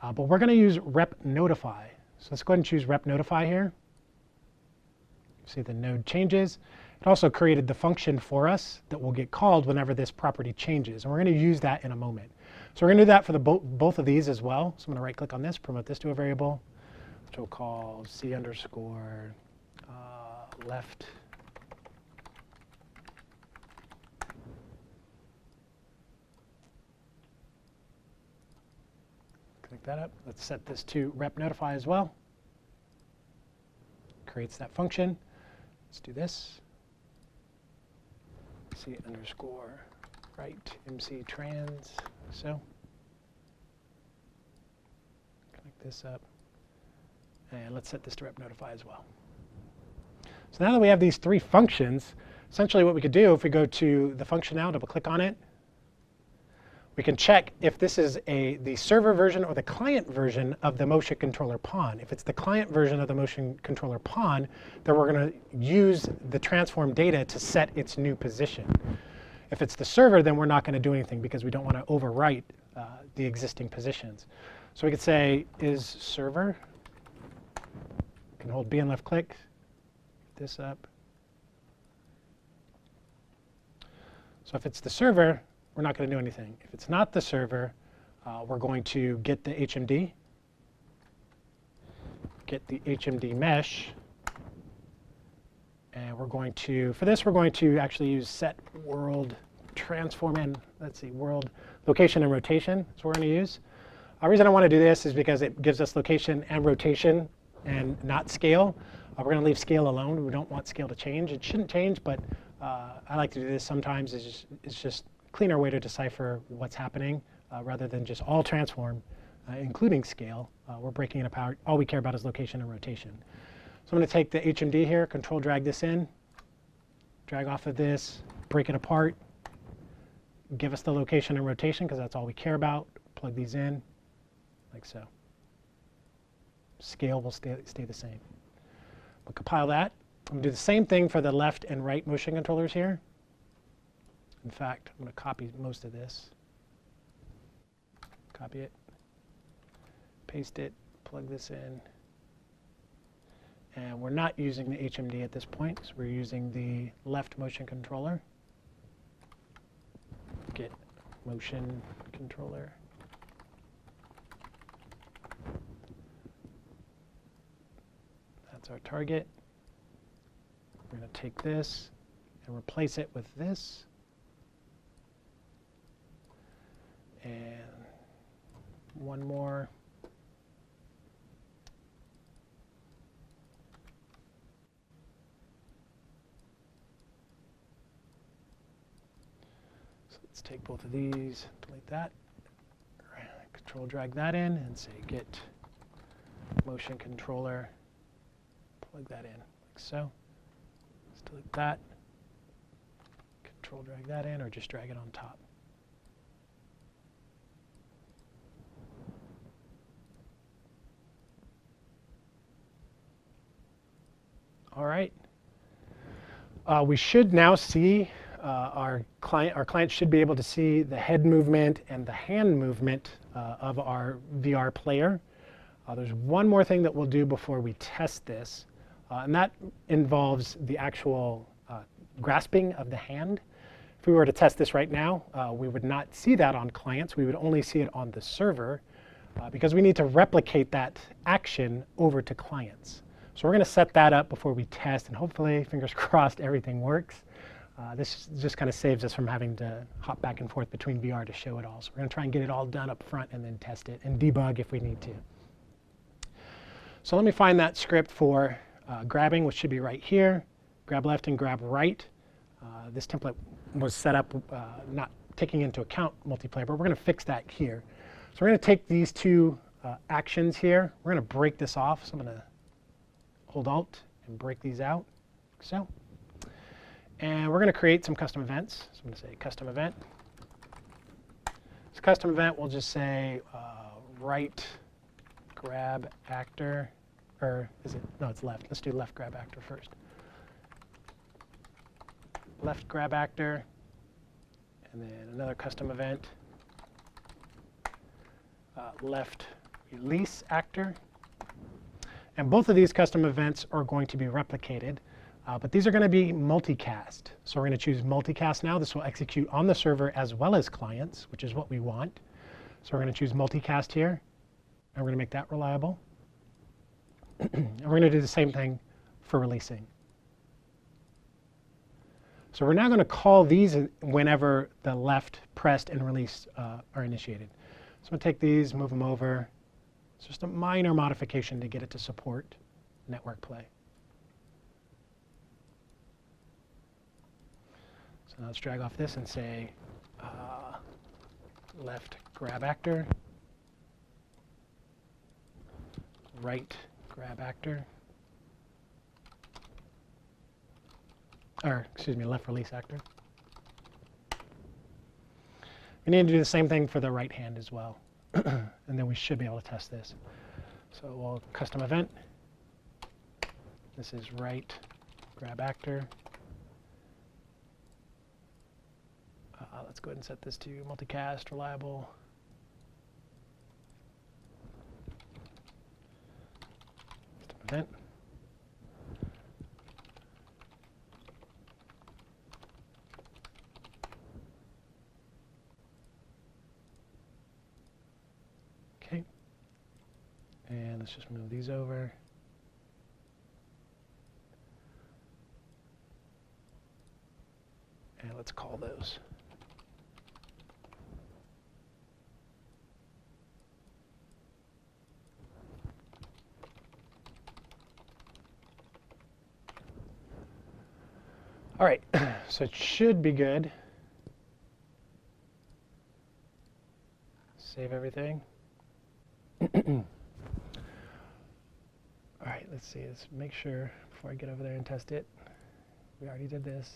But we're going to use rep notify. So let's go ahead and choose rep notify here. See the node changes. It also created the function for us that will get called whenever this property changes. And we're going to use that in a moment. So we're going to do that for the both of these as well. So I'm going to right click on this, promote this to a variable, which we'll call C underscore left. Click that up. Let's set this to rep notify as well. Creates that function. Let's do this. C underscore right MC trans. So connect this up. And let's set this to rep notify as well. So now that we have these three functions, essentially what we could do if we go to the function now, double click on it, we can check if this is the server version or the client version of the motion controller pawn. If it's the client version of the motion controller pawn, then we're going to use the transform data to set its new position. If it's the server, then we're not going to do anything because we don't want to overwrite the existing positions. So we could say is server. We can hold B and left click, this up. So if it's the server, we're not going to do anything. If it's not the server, we're going to get the HMD, get the HMD mesh, and we're going to, for this, we're going to actually use set world transform and, let's see, world location and rotation. That's what we're going to use. The reason I want to do this is because it gives us location and rotation and not scale. We're going to leave scale alone. We don't want scale to change. It shouldn't change, but I like to do this sometimes. It's just cleaner way to decipher what's happening rather than just all transform, including scale. We're breaking it apart. All we care about is location and rotation. So I'm going to take the HMD here, control drag this in, drag off of this, break it apart, give us the location and rotation because that's all we care about. Plug these in like so. Scale will stay the same. We'll compile that. I'm going to do the same thing for the left and right motion controllers here. In fact, I'm going to copy most of this. Copy it, paste it, plug this in. And we're not using the HMD at this point, so we're using the left motion controller. Get motion controller. That's our target. We're going to take this and replace it with this. And one more. take both of these, delete that, control drag that in, and say git motion controller, plug that in like so. Let's delete that, control drag that in, or just drag it on top. All right. We should now see our client should be able to see the head movement and the hand movement of our VR player. There's one more thing that we'll do before we test this, and that involves the actual grasping of the hand. If we were to test this right now, we would not see that on clients. We would only see it on the server because we need to replicate that action over to clients. So we're going to set that up before we test, and hopefully, fingers crossed, everything works. This just kind of saves us from having to hop back and forth between VR to show it all. So we're going to try and get it all done up front and then test it and debug if we need to. So let me find that script for grabbing, which should be right here. Grab left and grab right. This template was set up not taking into account multiplayer, but we're going to fix that here. So we're going to take these two actions here. We're going to break this off. So I'm going to hold Alt and break these out, like so. And we're going to create some custom events. So I'm going to say custom event. This custom event will just say right grab actor, or is it? No, it's left. Let's do left grab actor first. Left grab actor, and then another custom event, left release actor. And both of these custom events are going to be replicated, but these are going to be multicast. So we're going to choose multicast now. This will execute on the server as well as clients, which is what we want. So we're going to choose multicast here, and we're going to make that reliable. And we're going to do the same thing for releasing. So we're now going to call these whenever the left pressed and release are initiated. So I'm going to take these, move them over. It's just a minor modification to get it to support network play. So now let's drag off this and say left grab actor, right grab actor, or excuse me, left release actor. We need to do the same thing for the right hand as well. And then we should be able to test this. So we'll custom event. This is right grab actor. Let's go ahead and set this to multicast, reliable. Custom event. Okay. And let's just move these over. And let's call those. All right, so it should be good. Save everything. All right, let's see. Let's make sure before I get over there and test it. We already did this.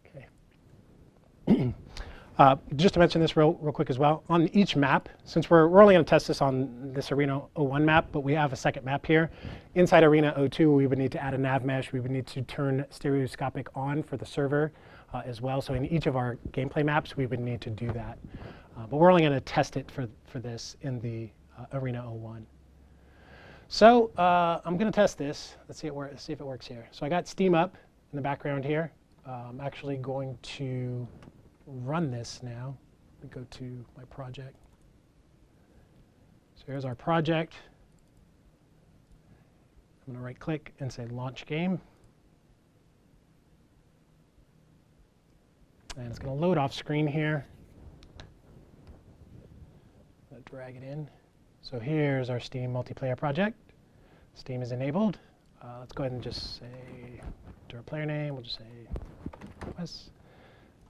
Okay. Just to mention this real quick as well, on each map, since we're only going to test this on this Arena 01 map, but we have a second map here. Inside Arena 02, we would need to add a nav mesh. We would need to turn stereoscopic on for the server as well. So in each of our gameplay maps, we would need to do that. But we're only going to test it for this in the Arena 01. So I'm going to test this. Let's see if it works here. So I got Steam up in the background here. I'm actually going to run this now. We go to my project. So here's our project. I'm going to right click and say launch game. And it's going to load off screen here. I'm going to drag it in. So here's our Steam multiplayer project. Steam is enabled. Let's go ahead and just say to our player name, we'll just say Wes.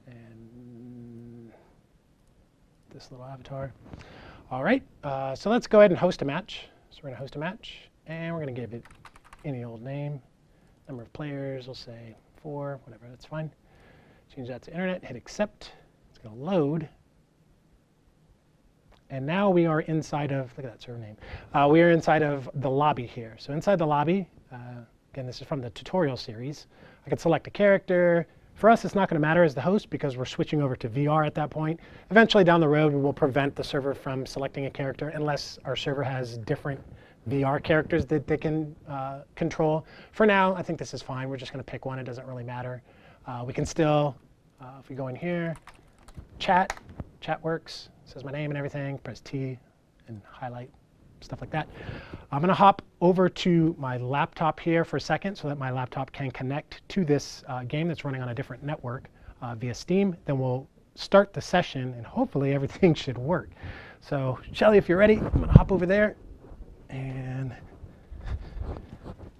And this little avatar. All right, so let's go ahead and host a match. So we're going to host a match, and we're going to give it any old name. Number of players, we'll say 4, whatever, that's fine. Change that to internet, hit accept. It's going to load. And now we are inside of, look at that server name. We are inside of the lobby here. So inside the lobby, again, this is from the tutorial series. I can select a character. For us, it's not going to matter as the host because we're switching over to VR at that point. Eventually down the road, we will prevent the server from selecting a character unless our server has different VR characters that they can control. For now, I think this is fine. We're just going to pick one. It doesn't really matter. We can still, if we go in here, chat works. It says my name and everything. Press T and highlight, stuff like that. I'm going to hop over to my laptop here for a second so that my laptop can connect to this game that's running on a different network via Steam. Then we'll start the session, and hopefully everything should work. So Shelly, if you're ready, I'm going to hop over there and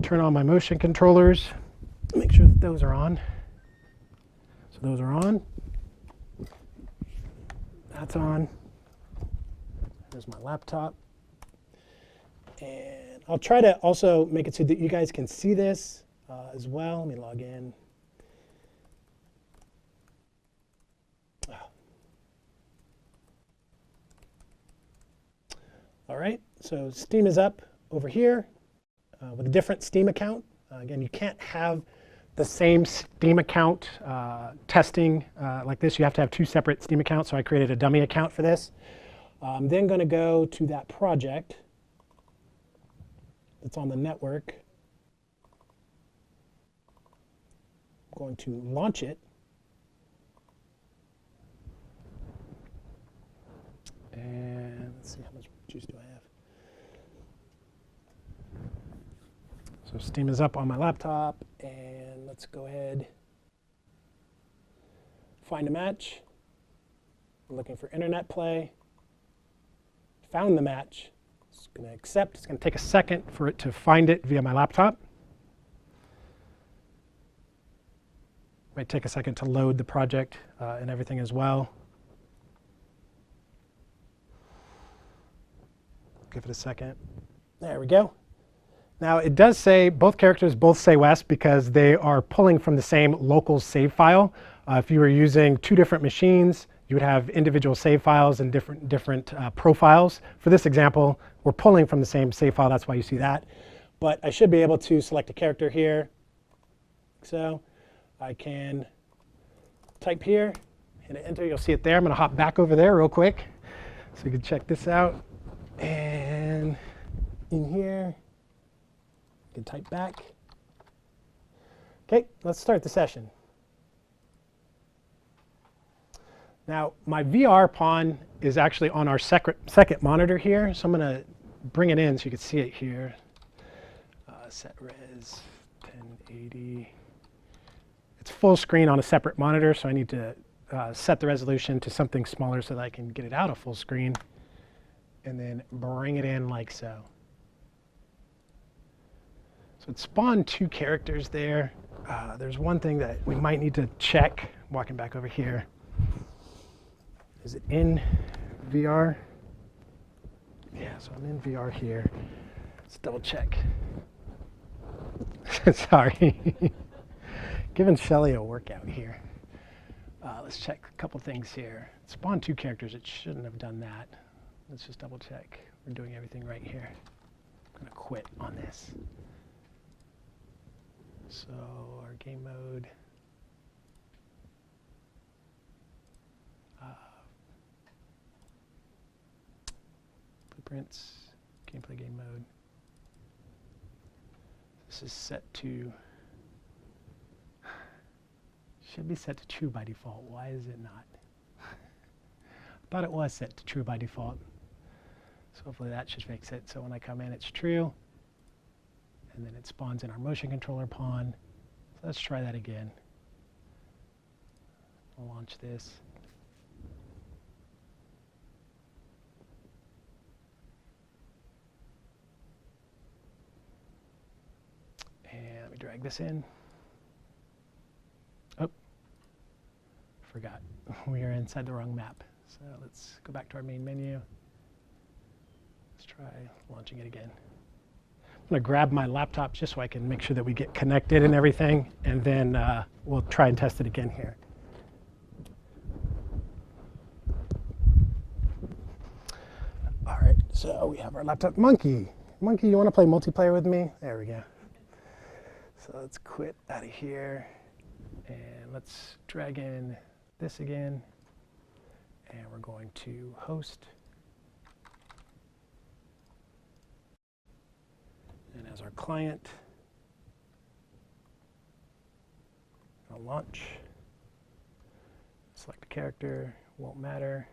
turn on my motion controllers. Make sure that those are on. So those are on. That's on. There's my laptop. And I'll try to also make it so that you guys can see this as well. Let me log in. All right, so Steam is up over here with a different Steam account. Again, you can't have the same Steam account testing like this. You have to have 2 separate Steam accounts, so I created a dummy account for this. I'm then going to go to that project that's on the network. I'm going to launch it. And let's see, how much juice do I have? So Steam is up on my laptop, and let's go ahead, find a match. I'm looking for internet play. Found the match. It's going to accept. It's going to take a second for it to find it via my laptop. Might take a second to load the project and everything as well. Give it a second. There we go. Now it does say, both characters both say Wes because they are pulling from the same local save file. If you were using 2 different machines, you would have individual save files and different profiles. For this example, we're pulling from the same save file. That's why you see that. But I should be able to select a character here. So I can type here, hit enter. You'll see it there. I'm going to hop back over there real quick so you can check this out. And in here, you can type back. OK, let's start the session. Now, my VR pawn is actually on our second monitor here. So I'm going to bring it in so you can see it here. Set res 1080. It's full screen on a separate monitor, so I need to set the resolution to something smaller so that I can get it out of full screen. And then bring it in like so. So it spawned 2 characters there. There's one thing that we might need to check. Walking back over here. Is it in VR? Yeah, so I'm in VR here. Let's double check. Sorry. Giving Shelly a workout here. Let's check a couple things here. It spawned 2 characters. It shouldn't have done that. Let's just double check. We're doing everything right here. I'm going to quit on this. So our game mode. Blueprints, gameplay game mode. This is set to, should be set to true by default. Why is it not? I thought it was set to true by default. So hopefully that should fix it. So when I come in, it's true. And then it spawns in our motion controller pawn. So let's try that again. I'll launch this. And let me drag this in. Oh, forgot. We are inside the wrong map. So let's go back to our main menu. Let's try launching it again. I'm going to grab my laptop just so I can make sure that we get connected and everything, and then we'll try and test it again here. All right, so we have our laptop. Monkey, you want to play multiplayer with me? There we go. So let's quit out of here, and let's drag in this again, and we're going to host. And as our client, I'll launch, select a character, won't matter.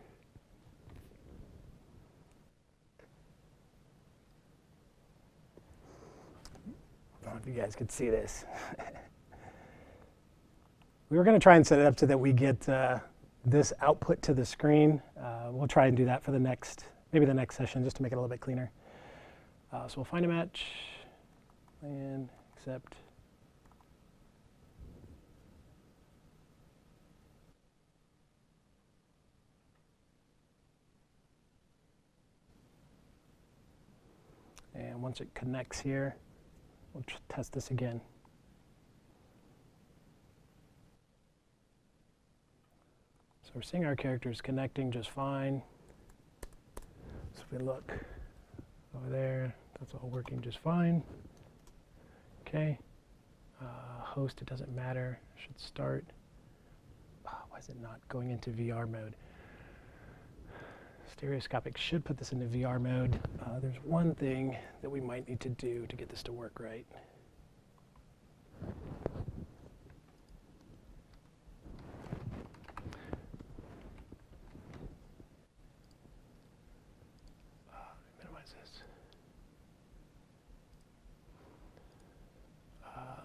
I don't know if you guys could see this. We were going to try and set it up so that we get this output to the screen. We'll try and do that for the next, maybe the next session, just to make it a little bit cleaner. So we'll find a match, and accept. And once it connects here, we'll test this again. So we're seeing our characters connecting just fine. So if we look over there, that's all working just fine. Okay. Host, it doesn't matter. Should start. Why is it not going into VR mode? Stereoscopic should put this into VR mode. There's one thing that we might need to do to get this to work right. Minimize this.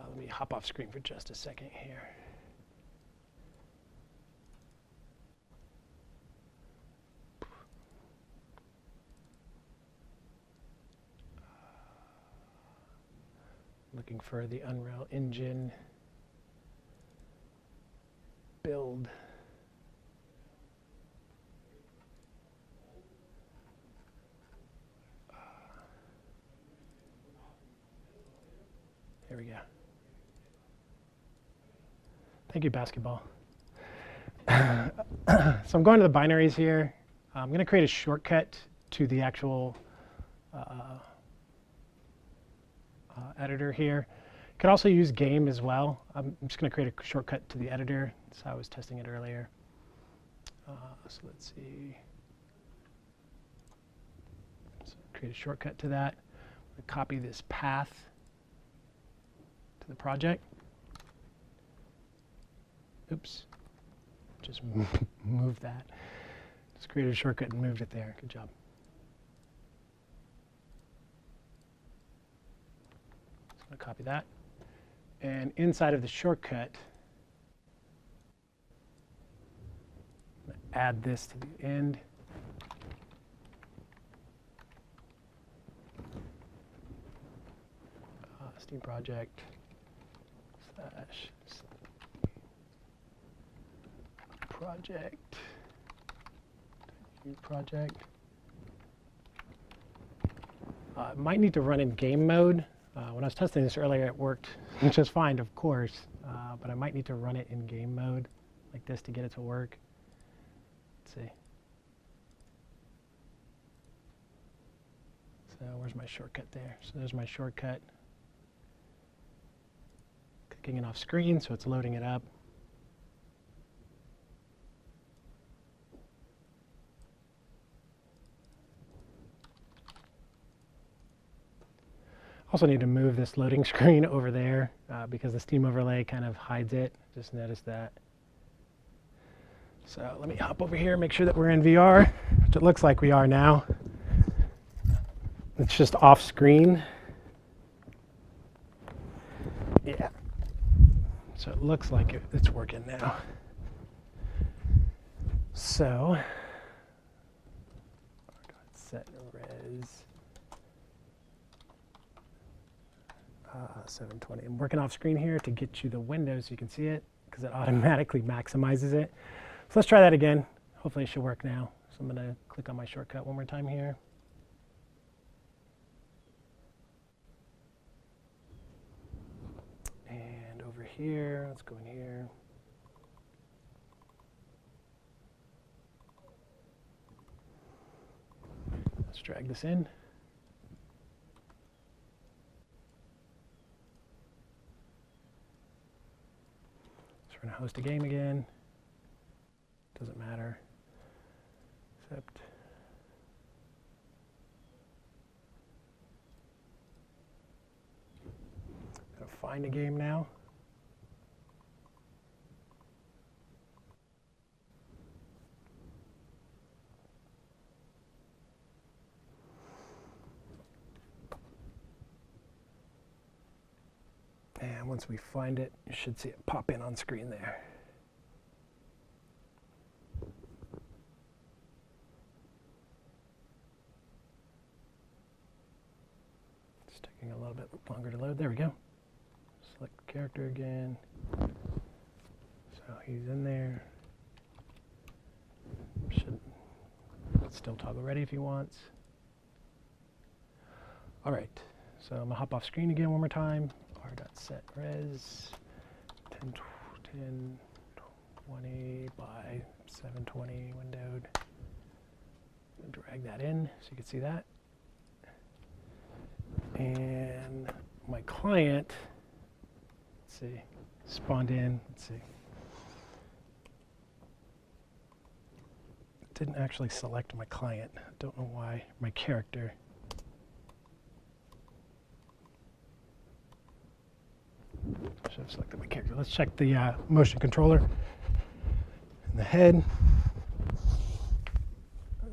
Let me hop off screen for just a second here. Looking for the Unreal Engine build. Here we go. Thank you, basketball. So I'm going to the binaries here. I'm going to create a shortcut to the actual editor here. You could also use game as well. I'm just going to create a shortcut to the editor. That's how I was testing it earlier. So let's see. So create a shortcut to that. I'm going to copy this path to the project. Oops. Just move that. Just created a shortcut and moved it there. Good job. I'm going to copy that. And inside of the shortcut, I'm going to add this to the end. Steam project slash project, new project. Might need to run in game mode. When I was testing this earlier, it worked just fine, of course, but I might need to run it in game mode like this to get it to work. Let's see. So where's my shortcut there? So there's my shortcut. Clicking it off screen, so it's loading it up. Also need to move this loading screen over there because the Steam overlay kind of hides it. Just noticed that. So let me hop over here, make sure that we're in VR, which it looks like we are now. It's just off screen. Yeah. So it looks like it's working now. So, set res 720. I'm working off screen here to get you the window so you can see it because it automatically maximizes it. So let's try that again. Hopefully it should work now. So I'm going to click on my shortcut one more time here. And over here, let's go in here. Let's drag this in. So we're going to host a game again. Doesn't matter, except I'm going to find a game now. And once we find it, you should see it pop in on screen there. It's taking a little bit longer to load. There we go. Select character again. So he's in there. Should still toggle ready if he wants. All right, so I'm gonna hop off screen again one more time. r.setRes 1020 by 720 windowed. Drag that in so you can see that. And my client, let's see, spawned in. Let's see. Didn't actually select my client. Don't know why. My character. Should have selected my character. Let's check the motion controller in the head.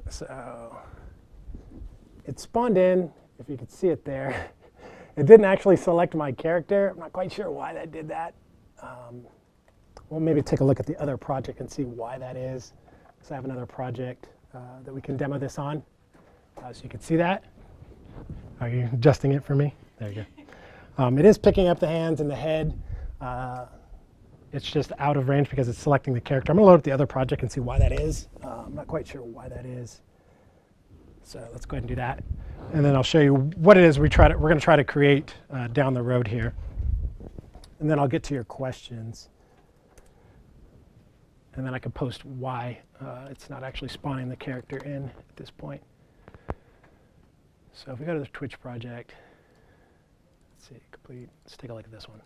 So it spawned in, if you could see it there. It didn't actually select my character. I'm not quite sure why that did that. We'll maybe take a look at the other project and see why that is. So I have another project that we can demo this on. So you can see that. Are you adjusting it for me? There you go. It is picking up the hands and the head. It's just out of range because it's selecting the character. I'm going to load up the other project and see why that is. I'm not quite sure why that is. So let's go ahead and do that. And then I'll show you what it is we're going to try to create down the road here. And then I'll get to your questions. And then I can post why it's not actually spawning the character in at this point. So if we go to the Twitch project, let's see, complete. Let's take a look at this one.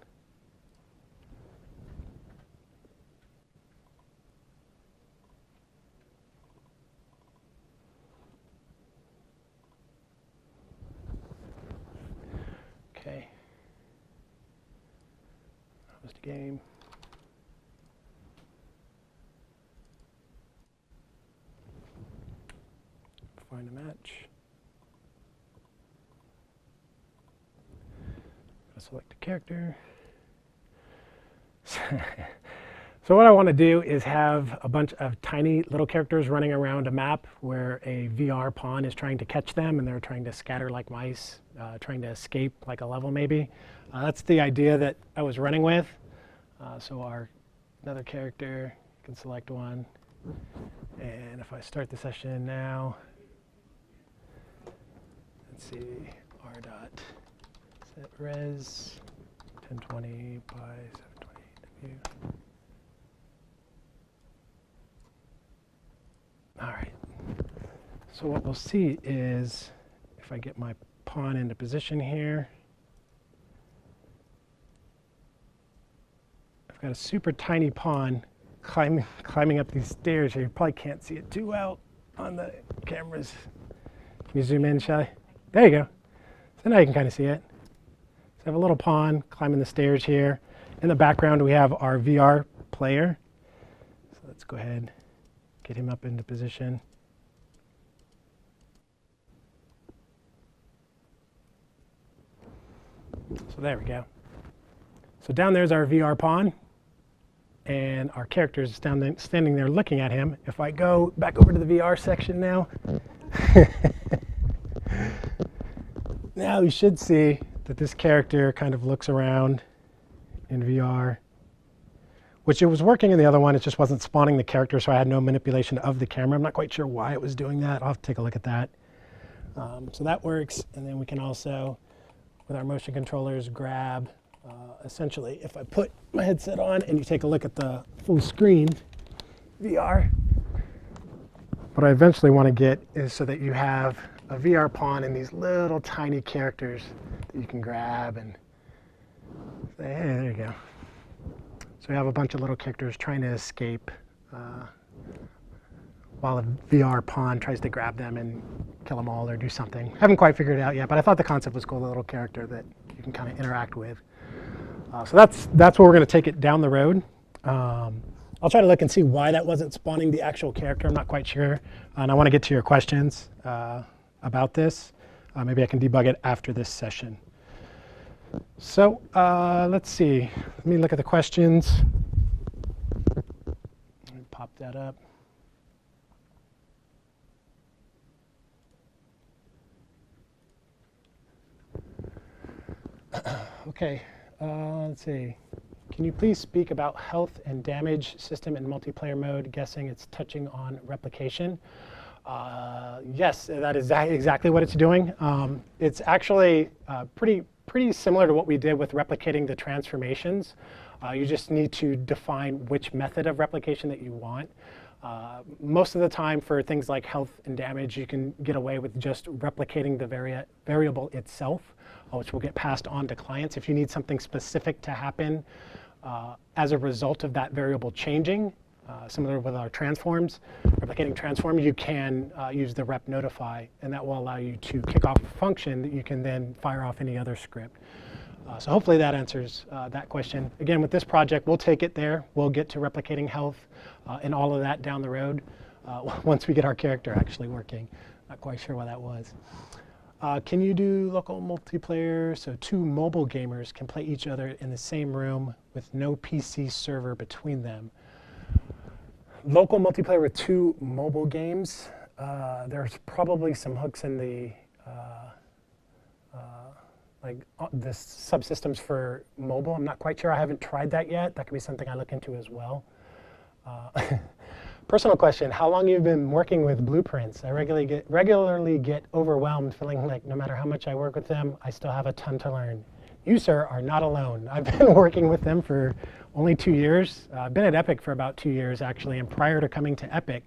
Okay. Host a game. Find a match. Select a character. So what I want to do is have a bunch of tiny little characters running around a map where a VR pawn is trying to catch them and they're trying to scatter like mice, trying to escape like a level maybe. That's the idea that I was running with. So another character, can select one. And if I start the session now, let's see, r.setRes 1020 by 720W. All right. So what we'll see is if I get my pawn into position here, I've got a super tiny pawn climbing up these stairs here. You probably can't see it too well on the cameras. Can you zoom in, shall I? There you go. So now you can kind of see it. So I have a little pawn climbing the stairs here. In the background, we have our VR player. So let's go ahead, get him up into position. So there we go. So down there's our VR pawn. And our character is standing there looking at him. If I go back over to the VR section now, now you should see that this character kind of looks around in VR. which it was working in the other one. It just wasn't spawning the character, so I had no manipulation of the camera. I'm not quite sure why it was doing that. I'll have to take a look at that. So that works. And then we can also, with our motion controllers, grab, essentially, if I put my headset on and you take a look at the full screen VR, what I eventually want to get is so that you have a VR pawn and these little tiny characters that you can grab and say, hey, there you go. So we have a bunch of little characters trying to escape while a VR pawn tries to grab them and kill them all or do something. Haven't quite figured it out yet, but I thought the concept was cool, the little character that you can kind of interact with. So that's where we're going to take it down the road. I'll try to look and see why that wasn't spawning the actual character. I'm not quite sure. And I want to get to your questions about this. Maybe I can debug it after this session. So let's see. Let me look at the questions. Let me pop that up. Okay, let's see. Can you please speak about health and damage system in multiplayer mode? Guessing it's touching on replication. Yes, that is exactly what it's doing. It's actually pretty similar to what we did with replicating the transformations. You just need to define which method of replication that you want. Most of the time for things like health and damage, you can get away with just replicating the variable itself, which will get passed on to clients. If you need something specific to happen as a result of that variable changing, similar with our transforms, replicating transform, you can use the rep notify, and that will allow you to kick off a function that you can then fire off any other script. So hopefully that answers that question. Again, with this project, we'll take it there. We'll get to replicating health and all of that down the road once we get our character actually working. Not quite sure why that was. Can you do local multiplayer so two mobile gamers can play each other in the same room with no PC server between them? Local multiplayer with two mobile games, there's probably some hooks in the the subsystems for mobile. I'm not quite sure. I haven't tried that yet. That could be something I look into as well. Personal question, how long you've been working with Blueprints? I regularly get overwhelmed, feeling like no matter how much I work with them, I still have a ton to learn. You, sir, are not alone. I've been working with them for only 2 years. I've been at Epic for about 2 years, actually, and prior to coming to Epic,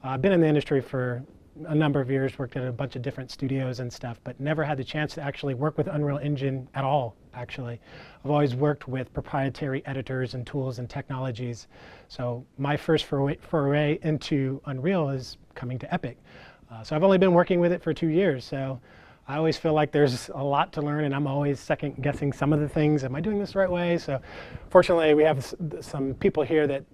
I've been in the industry for a number of years, worked at a bunch of different studios and stuff, but never had the chance to actually work with Unreal Engine at all, actually. I've always worked with proprietary editors and tools and technologies. So my first foray into Unreal is coming to Epic. So I've only been working with it for 2 years, so I always feel like there's a lot to learn, and I'm always second guessing some of the things. Am I doing this the right way? So fortunately, we have some people here that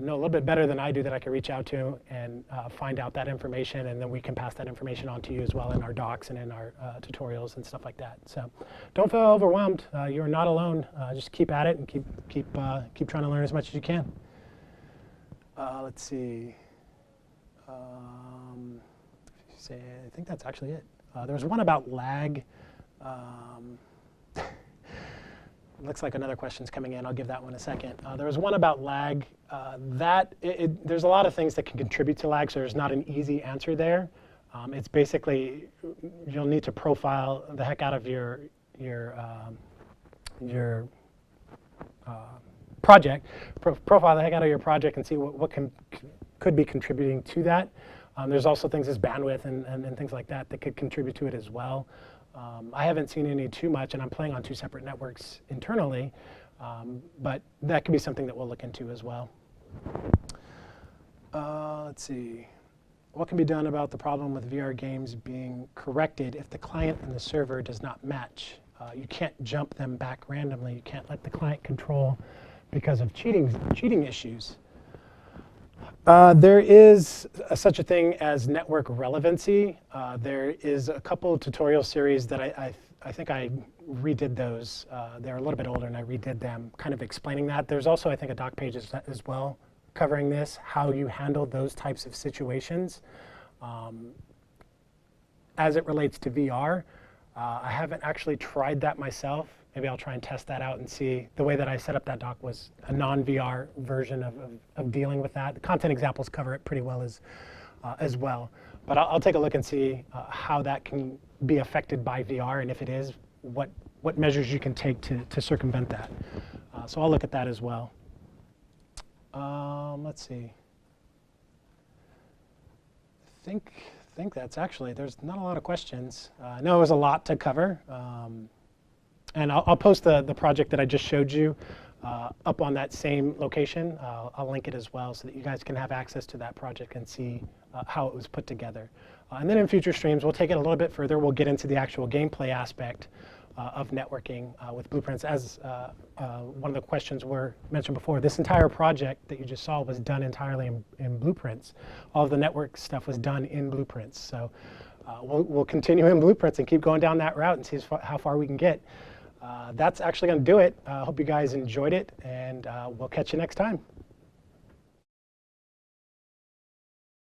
know a little bit better than I do that I can reach out to and find out that information, and then we can pass that information on to you as well in our docs and in our tutorials and stuff like that. So don't feel overwhelmed. You're not alone. Just keep at it and keep trying to learn as much as you can. Let's see. I think that's actually it. There was one about lag. Looks like another question's coming in. I'll give that one a second. There was one about lag. There's a lot of things that can contribute to lag, so there's not an easy answer there. It's basically, you'll need to profile the heck out of your project, profile the heck out of your project and see what could be contributing to that. There's also things as bandwidth and things like that that could contribute to it as well. I haven't seen any too much, and I'm playing on 2 separate networks internally, but that could be something that we'll look into as well. Let's see. What can be done about the problem with VR games being corrected if the client and the server does not match? You can't jump them back randomly. You can't let the client control because of cheating issues. There is such a thing as network relevancy. There is a couple of tutorial series that I think I redid those. They're a little bit older and I redid them, kind of explaining that. There's also, I think, a doc page as well covering this, how you handle those types of situations. As it relates to VR, I haven't actually tried that myself, maybe I'll try and test that out and see. The way that I set up that doc was a non-VR version of dealing with that. The content examples cover it pretty well as well. But I'll take a look and see how that can be affected by VR, and if it is, what measures you can take to circumvent that. So I'll look at that as well. Let's see. I think that's actually, there's not a lot of questions. I know it was a lot to cover. And I'll post the project that I just showed you up on that same location. I'll link it as well so that you guys can have access to that project and see how it was put together. And then in future streams, we'll take it a little bit further. We'll get into the actual gameplay aspect of networking with Blueprints. As one of the questions were mentioned before, this entire project that you just saw was done entirely in Blueprints. All of the network stuff was done in Blueprints. So we'll continue in Blueprints and keep going down that route and see how far we can get. That's actually going to do it. I hope you guys enjoyed it, and we'll catch you next time.